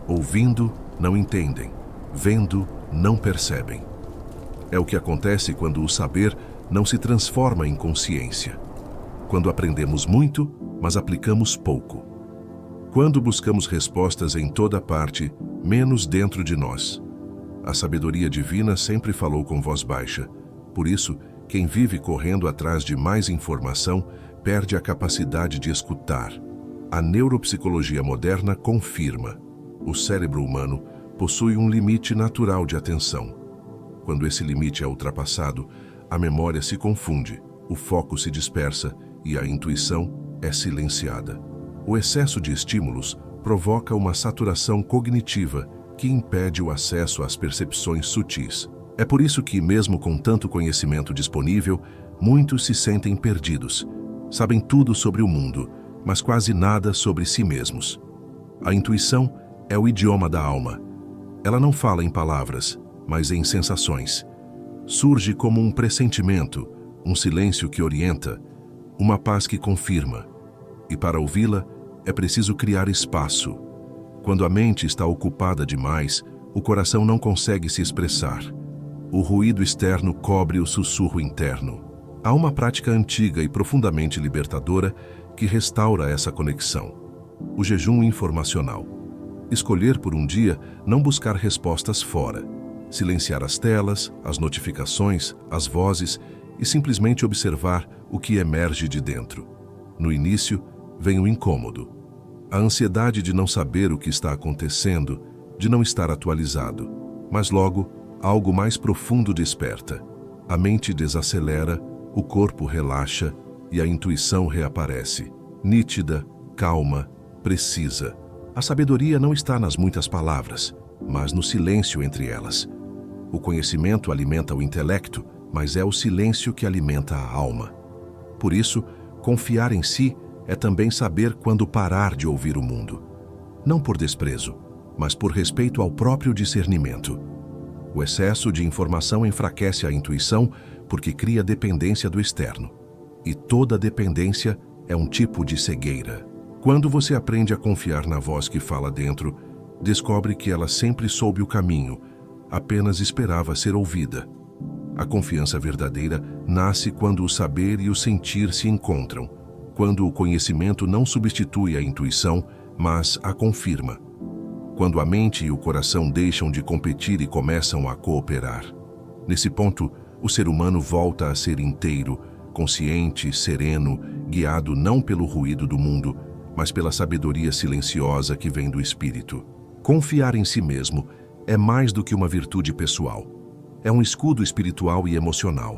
Ouvindo, não entendem. Vendo, não percebem. É o que acontece quando o saber não se transforma em consciência. Quando aprendemos muito, mas aplicamos pouco. Quando buscamos respostas em toda parte, menos dentro de nós. A sabedoria divina sempre falou com voz baixa. Por isso, quem vive correndo atrás de mais informação perde a capacidade de escutar. A neuropsicologia moderna confirma: o cérebro humano possui um limite natural de atenção. Quando esse limite é ultrapassado, a memória se confunde, o foco se dispersa e a intuição é silenciada. O excesso de estímulos provoca uma saturação cognitiva que impede o acesso às percepções sutis. É por isso que, mesmo com tanto conhecimento disponível, muitos se sentem perdidos. Sabem tudo sobre o mundo, mas quase nada sobre si mesmos. A intuição é o idioma da alma. Ela não fala em palavras, mas em sensações. Surge como um pressentimento, um silêncio que orienta, uma paz que confirma. E para ouvi-la, é preciso criar espaço. Quando a mente está ocupada demais, o coração não consegue se expressar. O ruído externo cobre o sussurro interno. Há uma prática antiga e profundamente libertadora que restaura essa conexão: o jejum informacional. Escolher por um dia não buscar respostas fora. Silenciar as telas, as notificações, as vozes e simplesmente observar o que emerge de dentro. No início, vem o incômodo. A ansiedade de não saber o que está acontecendo, de não estar atualizado. Mas logo, algo mais profundo desperta. A mente desacelera, o corpo relaxa e a intuição reaparece. Nítida, calma, precisa. A sabedoria não está nas muitas palavras, mas no silêncio entre elas. O conhecimento alimenta o intelecto, mas é o silêncio que alimenta a alma. Por isso, confiar em si é também saber quando parar de ouvir o mundo. Não por desprezo, mas por respeito ao próprio discernimento. O excesso de informação enfraquece a intuição porque cria dependência do externo. E toda dependência é um tipo de cegueira. Quando você aprende a confiar na voz que fala dentro, descobre que ela sempre soube o caminho, apenas esperava ser ouvida. A confiança verdadeira nasce quando o saber e o sentir se encontram, quando o conhecimento não substitui a intuição, mas a confirma. Quando a mente e o coração deixam de competir e começam a cooperar. Nesse ponto, o ser humano volta a ser inteiro, consciente, sereno, guiado não pelo ruído do mundo, mas pela sabedoria silenciosa que vem do espírito. Confiar em si mesmo é mais do que uma virtude pessoal. É um escudo espiritual e emocional.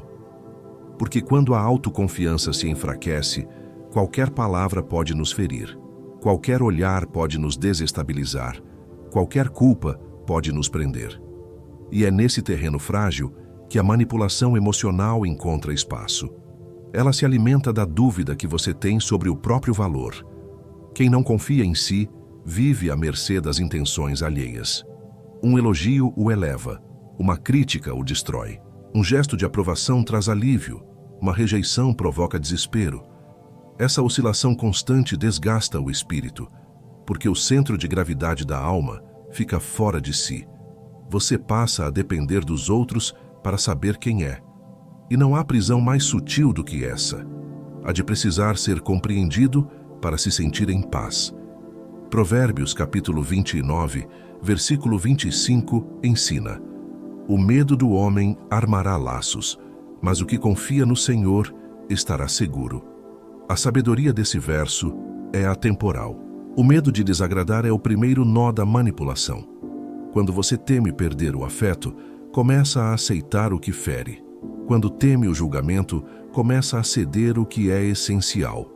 Porque quando a autoconfiança se enfraquece, qualquer palavra pode nos ferir, qualquer olhar pode nos desestabilizar, qualquer culpa pode nos prender. E é nesse terreno frágil que a manipulação emocional encontra espaço. Ela se alimenta da dúvida que você tem sobre o próprio valor. Quem não confia em si, vive à mercê das intenções alheias. Um elogio o eleva, uma crítica o destrói. Um gesto de aprovação traz alívio, uma rejeição provoca desespero. Essa oscilação constante desgasta o espírito, porque o centro de gravidade da alma fica fora de si. Você passa a depender dos outros para saber quem é. E não há prisão mais sutil do que essa, a de precisar ser compreendido para se sentir em paz. Provérbios capítulo 29, versículo 25 ensina: o medo do homem armará laços, mas o que confia no Senhor estará seguro. A sabedoria desse verso é atemporal. O medo de desagradar é o primeiro nó da manipulação. Quando você teme perder o afeto, começa a aceitar o que fere. Quando teme o julgamento, começa a ceder o que é essencial.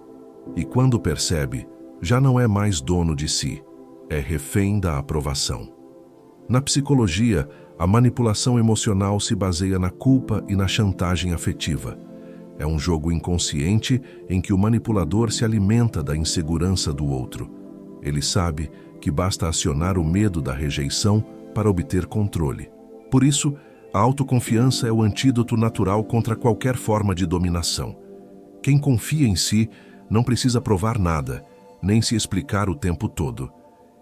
E quando percebe, já não é mais dono de si, é refém da aprovação. Na psicologia, a manipulação emocional se baseia na culpa e na chantagem afetiva. É um jogo inconsciente em que o manipulador se alimenta da insegurança do outro. Ele sabe que basta acionar o medo da rejeição para obter controle. Por isso, a autoconfiança é o antídoto natural contra qualquer forma de dominação. Quem confia em si não precisa provar nada, nem se explicar o tempo todo.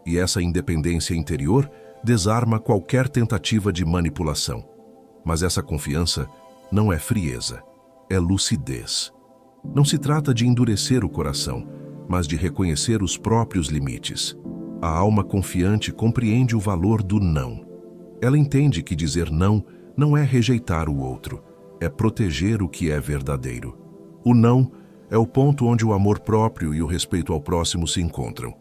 E essa independência interior desarma qualquer tentativa de manipulação. Mas essa confiança não é frieza, é lucidez. Não se trata de endurecer o coração, mas de reconhecer os próprios limites. A alma confiante compreende o valor do não. Ela entende que dizer não é rejeitar o outro, é proteger o que é verdadeiro. O não é o ponto onde o amor próprio e o respeito ao próximo se encontram.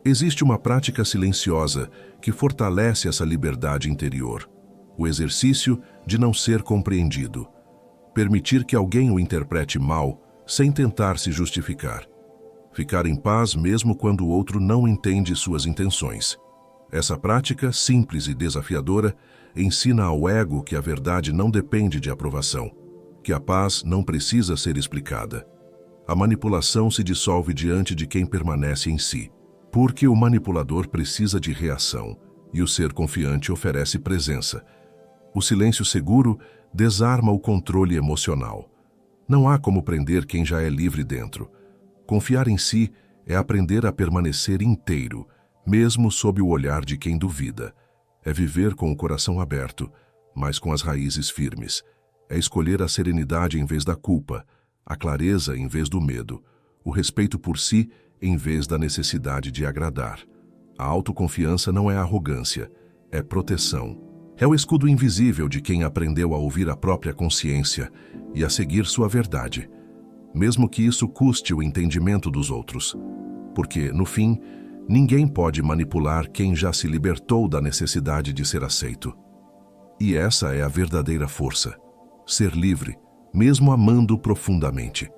Existe uma prática silenciosa que fortalece essa liberdade interior: o exercício de não ser compreendido. Permitir que alguém o interprete mal, sem tentar se justificar. Ficar em paz mesmo quando o outro não entende suas intenções. Essa prática, simples e desafiadora, ensina ao ego que a verdade não depende de aprovação, que a paz não precisa ser explicada. A manipulação se dissolve diante de quem permanece em si, porque o manipulador precisa de reação e o ser confiante oferece presença. O silêncio seguro desarma o controle emocional. Não há como prender quem já é livre dentro. Confiar em si é aprender a permanecer inteiro, mesmo sob o olhar de quem duvida. É viver com o coração aberto, mas com as raízes firmes. É escolher a serenidade em vez da culpa, a clareza em vez do medo, o respeito por si em vez da necessidade de agradar. A autoconfiança não é arrogância, é proteção. É o escudo invisível de quem aprendeu a ouvir a própria consciência e a seguir sua verdade, mesmo que isso custe o entendimento dos outros. Porque, no fim, ninguém pode manipular quem já se libertou da necessidade de ser aceito. E essa é a verdadeira força: ser livre, mesmo amando profundamente.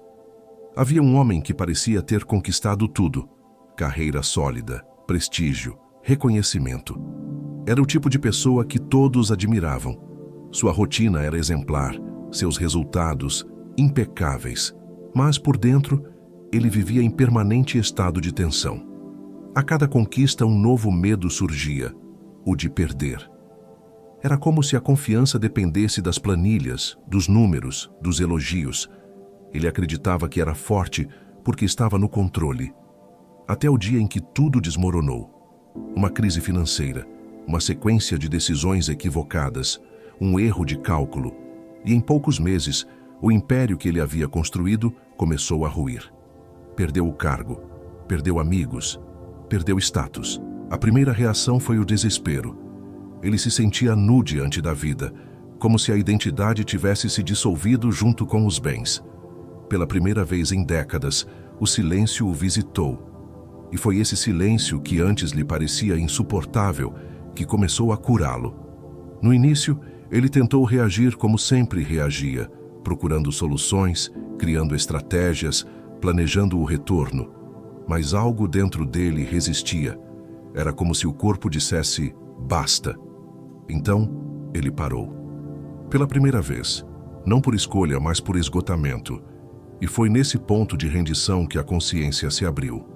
Havia um homem que parecia ter conquistado tudo: carreira sólida, prestígio, reconhecimento. Era o tipo de pessoa que todos admiravam. Sua rotina era exemplar, seus resultados impecáveis. Mas, por dentro, ele vivia em permanente estado de tensão. A cada conquista, um novo medo surgia: o de perder. Era como se a confiança dependesse das planilhas, dos números, dos elogios. Ele acreditava que era forte porque estava no controle. Até o dia em que tudo desmoronou. Uma crise financeira, uma sequência de decisões equivocadas, um erro de cálculo. E em poucos meses, o império que ele havia construído começou a ruir. Perdeu o cargo, perdeu amigos, perdeu status. A primeira reação foi o desespero. Ele se sentia nu diante da vida, como se a identidade tivesse se dissolvido junto com os bens. Pela primeira vez em décadas, o silêncio o visitou. E foi esse silêncio que antes lhe parecia insuportável que começou a curá-lo. No início, ele tentou reagir como sempre reagia, procurando soluções, criando estratégias, planejando o retorno. Mas algo dentro dele resistia. Era como se o corpo dissesse: basta. Então, ele parou. Pela primeira vez, não por escolha, mas por esgotamento. E foi nesse ponto de rendição que a consciência se abriu.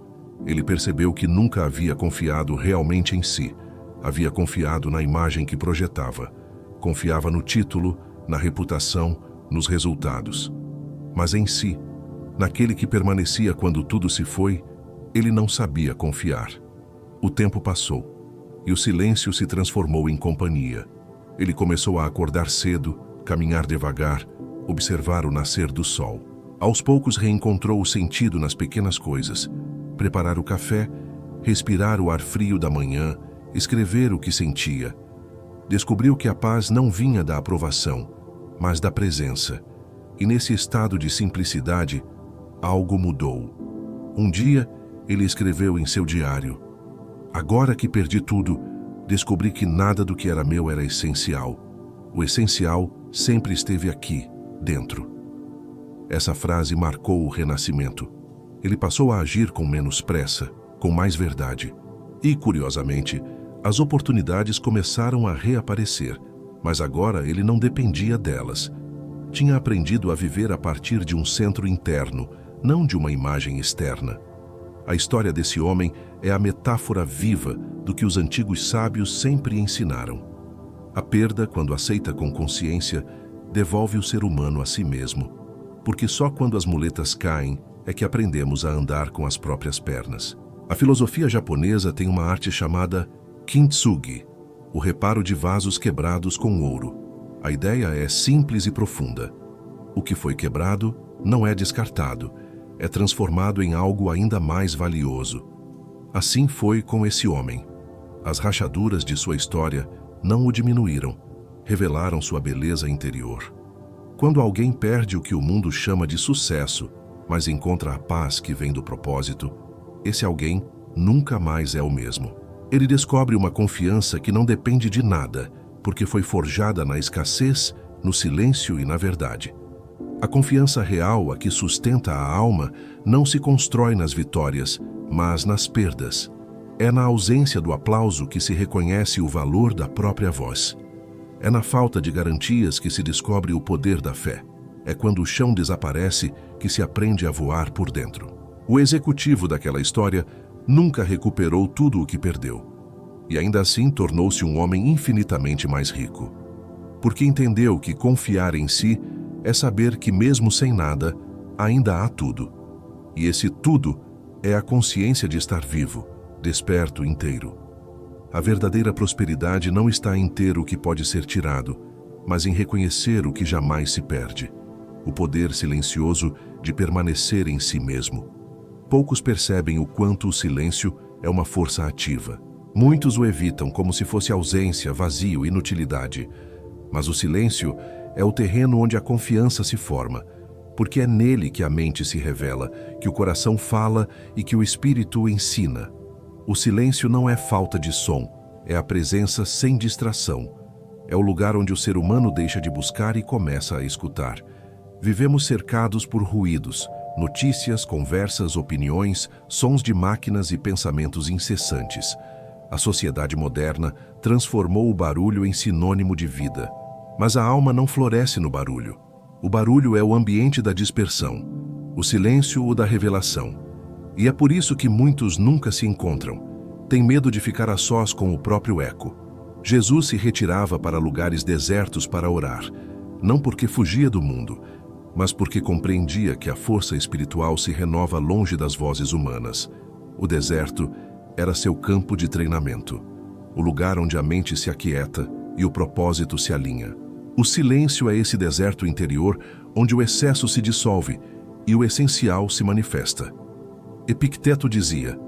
Ele percebeu que nunca havia confiado realmente em si. Havia confiado na imagem que projetava. Confiava no título, na reputação, nos resultados. Mas em si, naquele que permanecia quando tudo se foi, ele não sabia confiar. O tempo passou, e o silêncio se transformou em companhia. Ele começou a acordar cedo, caminhar devagar, observar o nascer do sol. Aos poucos reencontrou o sentido nas pequenas coisas. Preparar o café, respirar o ar frio da manhã, escrever o que sentia. Descobriu que a paz não vinha da aprovação, mas da presença. E nesse estado de simplicidade, algo mudou. Um dia, ele escreveu em seu diário: "Agora que perdi tudo, descobri que nada do que era meu era essencial. O essencial sempre esteve aqui, dentro." Essa frase marcou o renascimento. Ele passou a agir com menos pressa, com mais verdade. E, curiosamente, as oportunidades começaram a reaparecer, mas agora ele não dependia delas. Tinha aprendido a viver a partir de um centro interno, não de uma imagem externa. A história desse homem é a metáfora viva do que os antigos sábios sempre ensinaram. A perda, quando aceita com consciência, devolve o ser humano a si mesmo, porque só quando as muletas caem é que aprendemos a andar com as próprias pernas. A filosofia japonesa tem uma arte chamada kintsugi, o reparo de vasos quebrados com ouro. A ideia é simples e profunda. O que foi quebrado não é descartado, é transformado em algo ainda mais valioso. Assim foi com esse homem. As rachaduras de sua história não o diminuíram, revelaram sua beleza interior. Quando alguém perde o que o mundo chama de sucesso, mas encontra a paz que vem do propósito, esse alguém nunca mais é o mesmo. Ele descobre uma confiança que não depende de nada, porque foi forjada na escassez, no silêncio e na verdade. A confiança real, a que sustenta a alma, não se constrói nas vitórias, mas nas perdas. É na ausência do aplauso que se reconhece o valor da própria voz. É na falta de garantias que se descobre o poder da fé. É quando o chão desaparece que se aprende a voar por dentro. O executivo daquela história nunca recuperou tudo o que perdeu. E ainda assim tornou-se um homem infinitamente mais rico. Porque entendeu que confiar em si é saber que mesmo sem nada, ainda há tudo. E esse tudo é a consciência de estar vivo, desperto, inteiro. A verdadeira prosperidade não está em ter o que pode ser tirado, mas em reconhecer o que jamais se perde. O poder silencioso de permanecer em si mesmo. Poucos percebem o quanto o silêncio é uma força ativa. Muitos o evitam como se fosse ausência, vazio, inutilidade. Mas o silêncio é o terreno onde a confiança se forma, porque é nele que a mente se revela, que o coração fala e que o espírito ensina. O silêncio não é falta de som, é a presença sem distração. É o lugar onde o ser humano deixa de buscar e começa a escutar. Vivemos cercados por ruídos, notícias, conversas, opiniões, sons de máquinas e pensamentos incessantes. A sociedade moderna transformou o barulho em sinônimo de vida. Mas a alma não floresce no barulho. O barulho é o ambiente da dispersão, o silêncio o da revelação. E é por isso que muitos nunca se encontram. Têm medo de ficar a sós com o próprio eco. Jesus se retirava para lugares desertos para orar, não porque fugia do mundo, mas porque compreendia que a força espiritual se renova longe das vozes humanas. O deserto era seu campo de treinamento, o lugar onde a mente se aquieta e o propósito se alinha. O silêncio é esse deserto interior onde o excesso se dissolve e o essencial se manifesta. Epicteto dizia: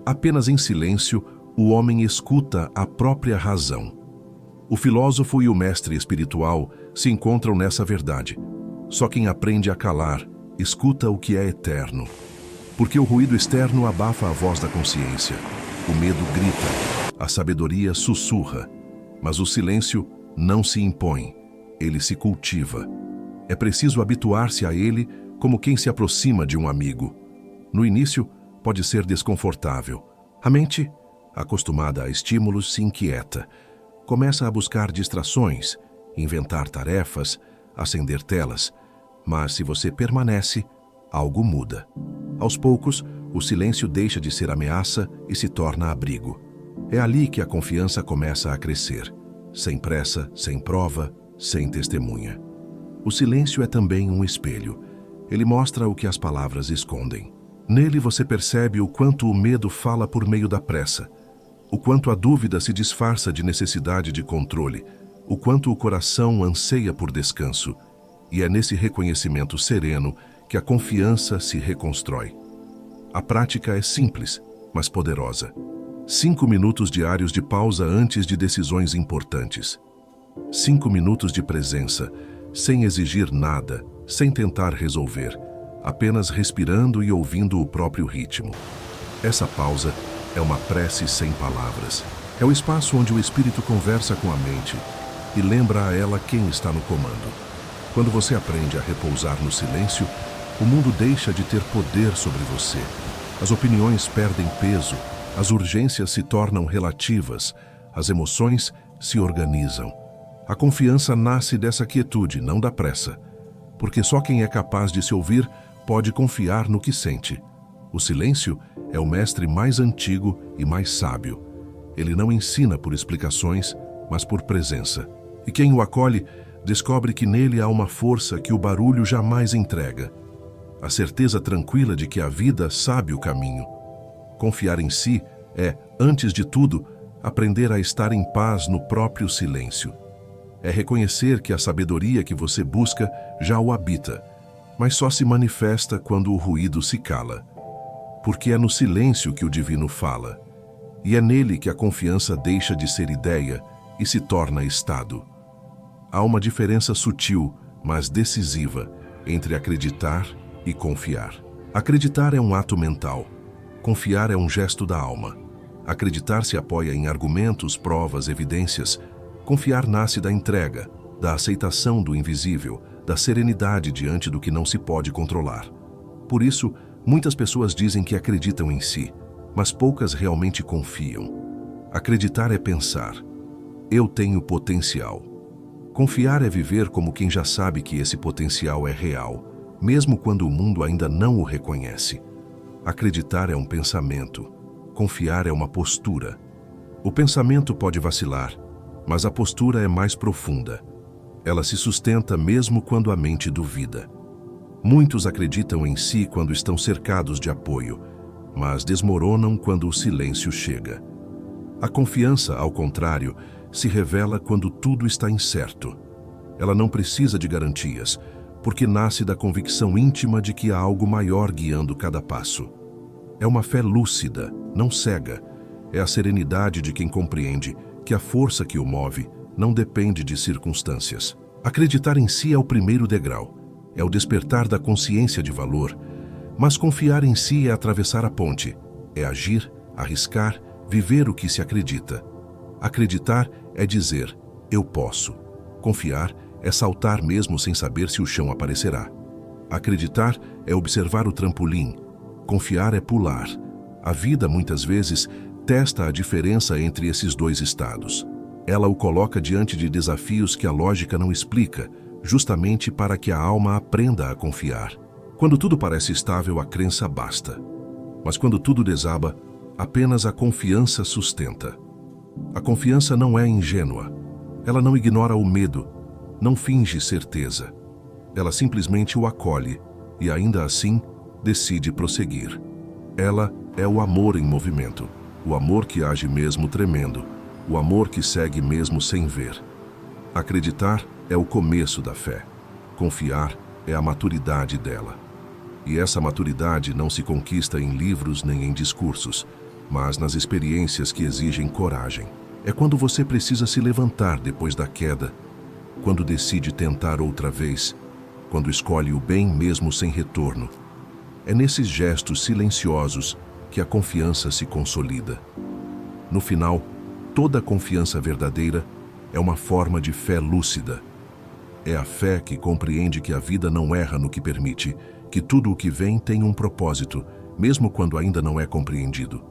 apenas em silêncio o homem escuta a própria razão. O filósofo e o mestre espiritual se encontram nessa verdade. Só quem aprende a calar, escuta o que é eterno. Porque o ruído externo abafa a voz da consciência. O medo grita, a sabedoria sussurra. Mas o silêncio não se impõe, ele se cultiva. É preciso habituar-se a ele como quem se aproxima de um amigo. No início, pode ser desconfortável. A mente, acostumada a estímulos, se inquieta. Começa a buscar distrações, inventar tarefas, acender telas. Mas se você permanece, algo muda. Aos poucos, O silêncio deixa de ser ameaça e se torna abrigo. É ali que a confiança começa a crescer, sem pressa, sem prova, sem testemunha. O silêncio é também um espelho. Ele mostra o que as palavras escondem. Nele você percebe o quanto o medo fala por meio da pressa, o quanto a dúvida se disfarça de necessidade de controle, o quanto o coração anseia por descanso. E é nesse reconhecimento sereno que a confiança se reconstrói. A prática é simples, mas poderosa. 5 minutos diários de pausa antes de decisões importantes. 5 minutos de presença, sem exigir nada, sem tentar resolver, apenas respirando e ouvindo o próprio ritmo. Essa pausa é uma prece sem palavras. É o espaço onde o espírito conversa com a mente e lembra a ela quem está no comando. Quando você aprende a repousar no silêncio, o mundo deixa de ter poder sobre você. As opiniões perdem peso, as urgências se tornam relativas, as emoções se organizam. A confiança nasce dessa quietude, não da pressa. Porque só quem é capaz de se ouvir pode confiar no que sente. O silêncio é o mestre mais antigo e mais sábio. Ele não ensina por explicações, mas por presença. E quem o acolhe descobre que nele há uma força que o barulho jamais entrega. A certeza tranquila de que a vida sabe o caminho. Confiar em si é, antes de tudo, aprender a estar em paz no próprio silêncio. É reconhecer que a sabedoria que você busca já o habita, mas só se manifesta quando o ruído se cala. Porque é no silêncio que o divino fala, e é nele que a confiança deixa de ser ideia e se torna estado. Há uma diferença sutil, mas decisiva, entre acreditar e confiar. Acreditar é um ato mental. Confiar é um gesto da alma. Acreditar se apoia em argumentos, provas, evidências. Confiar nasce da entrega, da aceitação do invisível, da serenidade diante do que não se pode controlar. Por isso, muitas pessoas dizem que acreditam em si, mas poucas realmente confiam. Acreditar é pensar: eu tenho potencial. Confiar é viver como quem já sabe que esse potencial é real, mesmo quando o mundo ainda não o reconhece. Acreditar é um pensamento. Confiar é uma postura. O pensamento pode vacilar, mas a postura é mais profunda. Ela se sustenta mesmo quando a mente duvida. Muitos acreditam em si quando estão cercados de apoio, mas desmoronam quando o silêncio chega. A confiança, ao contrário, se revela quando tudo está incerto. Ela não precisa de garantias, porque nasce da convicção íntima de que há algo maior guiando cada passo. É uma fé lúcida, não cega. É a serenidade de quem compreende que a força que o move não depende de circunstâncias. Acreditar em si é o primeiro degrau, é o despertar da consciência de valor, mas confiar em si é atravessar a ponte, é agir, arriscar, viver o que se acredita. Acreditar é dizer, eu posso. Confiar é saltar mesmo sem saber se o chão aparecerá. Acreditar é observar o trampolim. Confiar é pular. A vida, muitas vezes, testa a diferença entre esses dois estados. Ela o coloca diante de desafios que a lógica não explica, justamente para que a alma aprenda a confiar. Quando tudo parece estável, a crença basta. Mas quando tudo desaba, apenas a confiança sustenta. A confiança não é ingênua. Ela não ignora o medo, não finge certeza. Ela simplesmente o acolhe e, ainda assim, decide prosseguir. Ela é o amor em movimento, o amor que age mesmo tremendo, o amor que segue mesmo sem ver. Acreditar é o começo da fé. Confiar é a maturidade dela. E essa maturidade não se conquista em livros nem em discursos, mas nas experiências que exigem coragem. É quando você precisa se levantar depois da queda, quando decide tentar outra vez, quando escolhe o bem mesmo sem retorno. É nesses gestos silenciosos que a confiança se consolida. No final, toda confiança verdadeira é uma forma de fé lúcida. É a fé que compreende que a vida não erra no que permite, que tudo o que vem tem um propósito, mesmo quando ainda não é compreendido.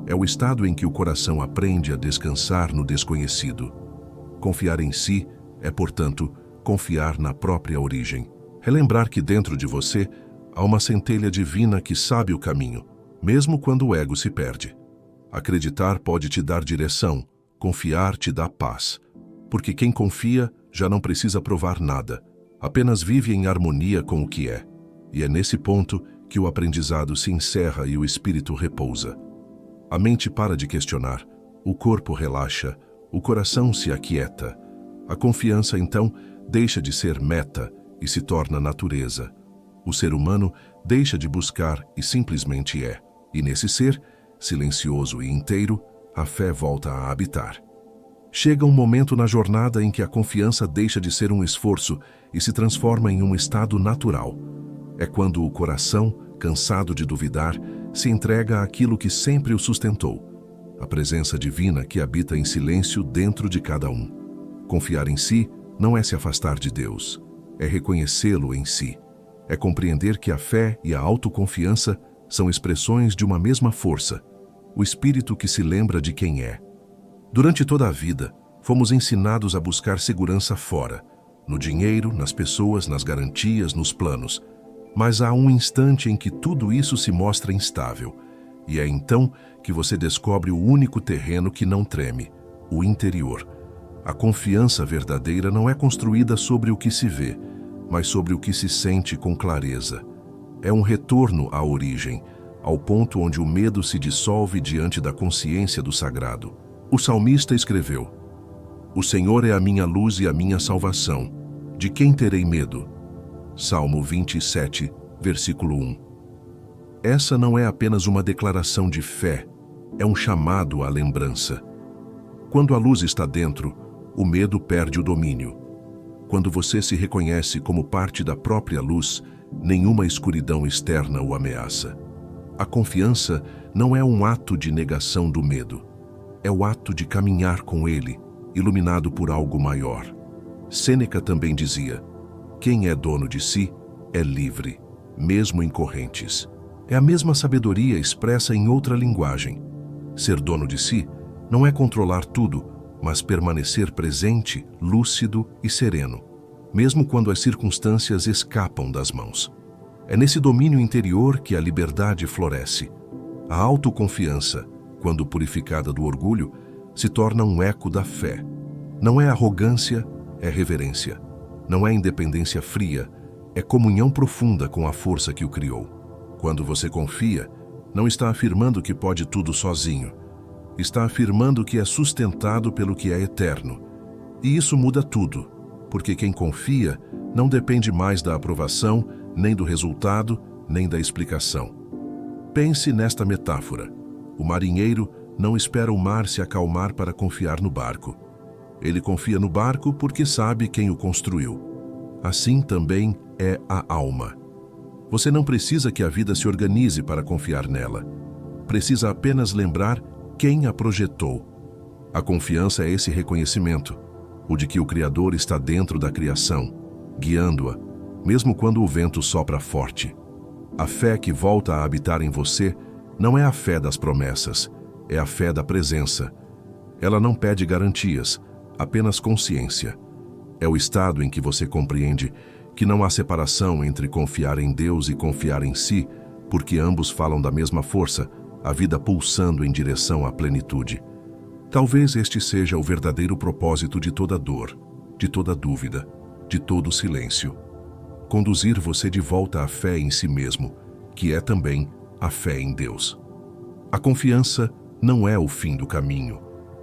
É o estado em que o coração aprende a descansar no desconhecido. Confiar em si é, portanto, confiar na própria origem. Relembrar que dentro de você há uma centelha divina que sabe o caminho, mesmo quando o ego se perde. Acreditar pode te dar direção, confiar te dá paz. Porque quem confia já não precisa provar nada, apenas vive em harmonia com o que é. E é nesse ponto que o aprendizado se encerra e o espírito repousa. A mente para de questionar, o corpo relaxa, o coração se aquieta. A confiança, então, deixa de ser meta e se torna natureza. O ser humano deixa de buscar e simplesmente é. E nesse ser, silencioso e inteiro, a fé volta a habitar. Chega um momento na jornada em que a confiança deixa de ser um esforço e se transforma em um estado natural. É quando o coração, cansado de duvidar, se entrega àquilo que sempre o sustentou, a presença divina que habita em silêncio dentro de cada um. Confiar em si não é se afastar de Deus, é reconhecê-lo em si. É compreender que a fé e a autoconfiança são expressões de uma mesma força, o espírito que se lembra de quem é. Durante toda a vida, fomos ensinados a buscar segurança fora, no dinheiro, nas pessoas, nas garantias, nos planos. Mas há um instante em que tudo isso se mostra instável, e é então que você descobre o único terreno que não treme, o interior. A confiança verdadeira não é construída sobre o que se vê, mas sobre o que se sente com clareza. É um retorno à origem, ao ponto onde o medo se dissolve diante da consciência do sagrado. O salmista escreveu: "O Senhor é a minha luz e a minha salvação. De quem terei medo?" Salmo 27, versículo 1. Essa não é apenas uma declaração de fé, é um chamado à lembrança. Quando a luz está dentro, o medo perde o domínio. Quando você se reconhece como parte da própria luz, nenhuma escuridão externa o ameaça. A confiança não é um ato de negação do medo. É o ato de caminhar com ele, iluminado por algo maior. Sêneca também dizia: "Quem é dono de si é livre, mesmo em correntes." É a mesma sabedoria expressa em outra linguagem. Ser dono de si não é controlar tudo, mas permanecer presente, lúcido e sereno, mesmo quando as circunstâncias escapam das mãos. É nesse domínio interior que a liberdade floresce. A autoconfiança, quando purificada do orgulho, se torna um eco da fé. Não é arrogância, é reverência. Não é independência fria, é comunhão profunda com a força que o criou. Quando você confia, não está afirmando que pode tudo sozinho. Está afirmando que é sustentado pelo que é eterno. E isso muda tudo, porque quem confia não depende mais da aprovação, nem do resultado, nem da explicação. Pense nesta metáfora. O marinheiro não espera o mar se acalmar para confiar no barco. Ele confia no barco porque sabe quem o construiu. Assim também é a alma. Você não precisa que a vida se organize para confiar nela. Precisa apenas lembrar quem a projetou. A confiança é esse reconhecimento, o de que o Criador está dentro da criação, guiando-a, mesmo quando o vento sopra forte. A fé que volta a habitar em você não é a fé das promessas, é a fé da presença. Ela não pede garantias, apenas consciência. É o estado em que você compreende que não há separação entre confiar em Deus e confiar em si, porque ambos falam da mesma força, a vida pulsando em direção à plenitude. Talvez este seja o verdadeiro propósito de toda dor, de toda dúvida, de todo silêncio. Conduzir você de volta à fé em si mesmo, que é também a fé em Deus. A confiança não é o fim do caminho,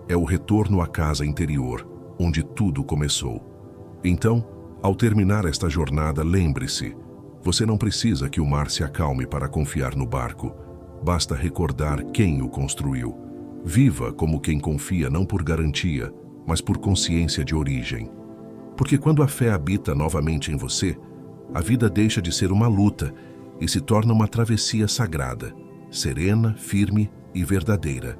é o retorno à casa interior, onde tudo começou. Então, ao terminar esta jornada, lembre-se, você não precisa que o mar se acalme para confiar no barco. Basta recordar quem o construiu. Viva como quem confia não por garantia, mas por consciência de origem. Porque quando a fé habita novamente em você, a vida deixa de ser uma luta e se torna uma travessia sagrada, serena, firme e verdadeira.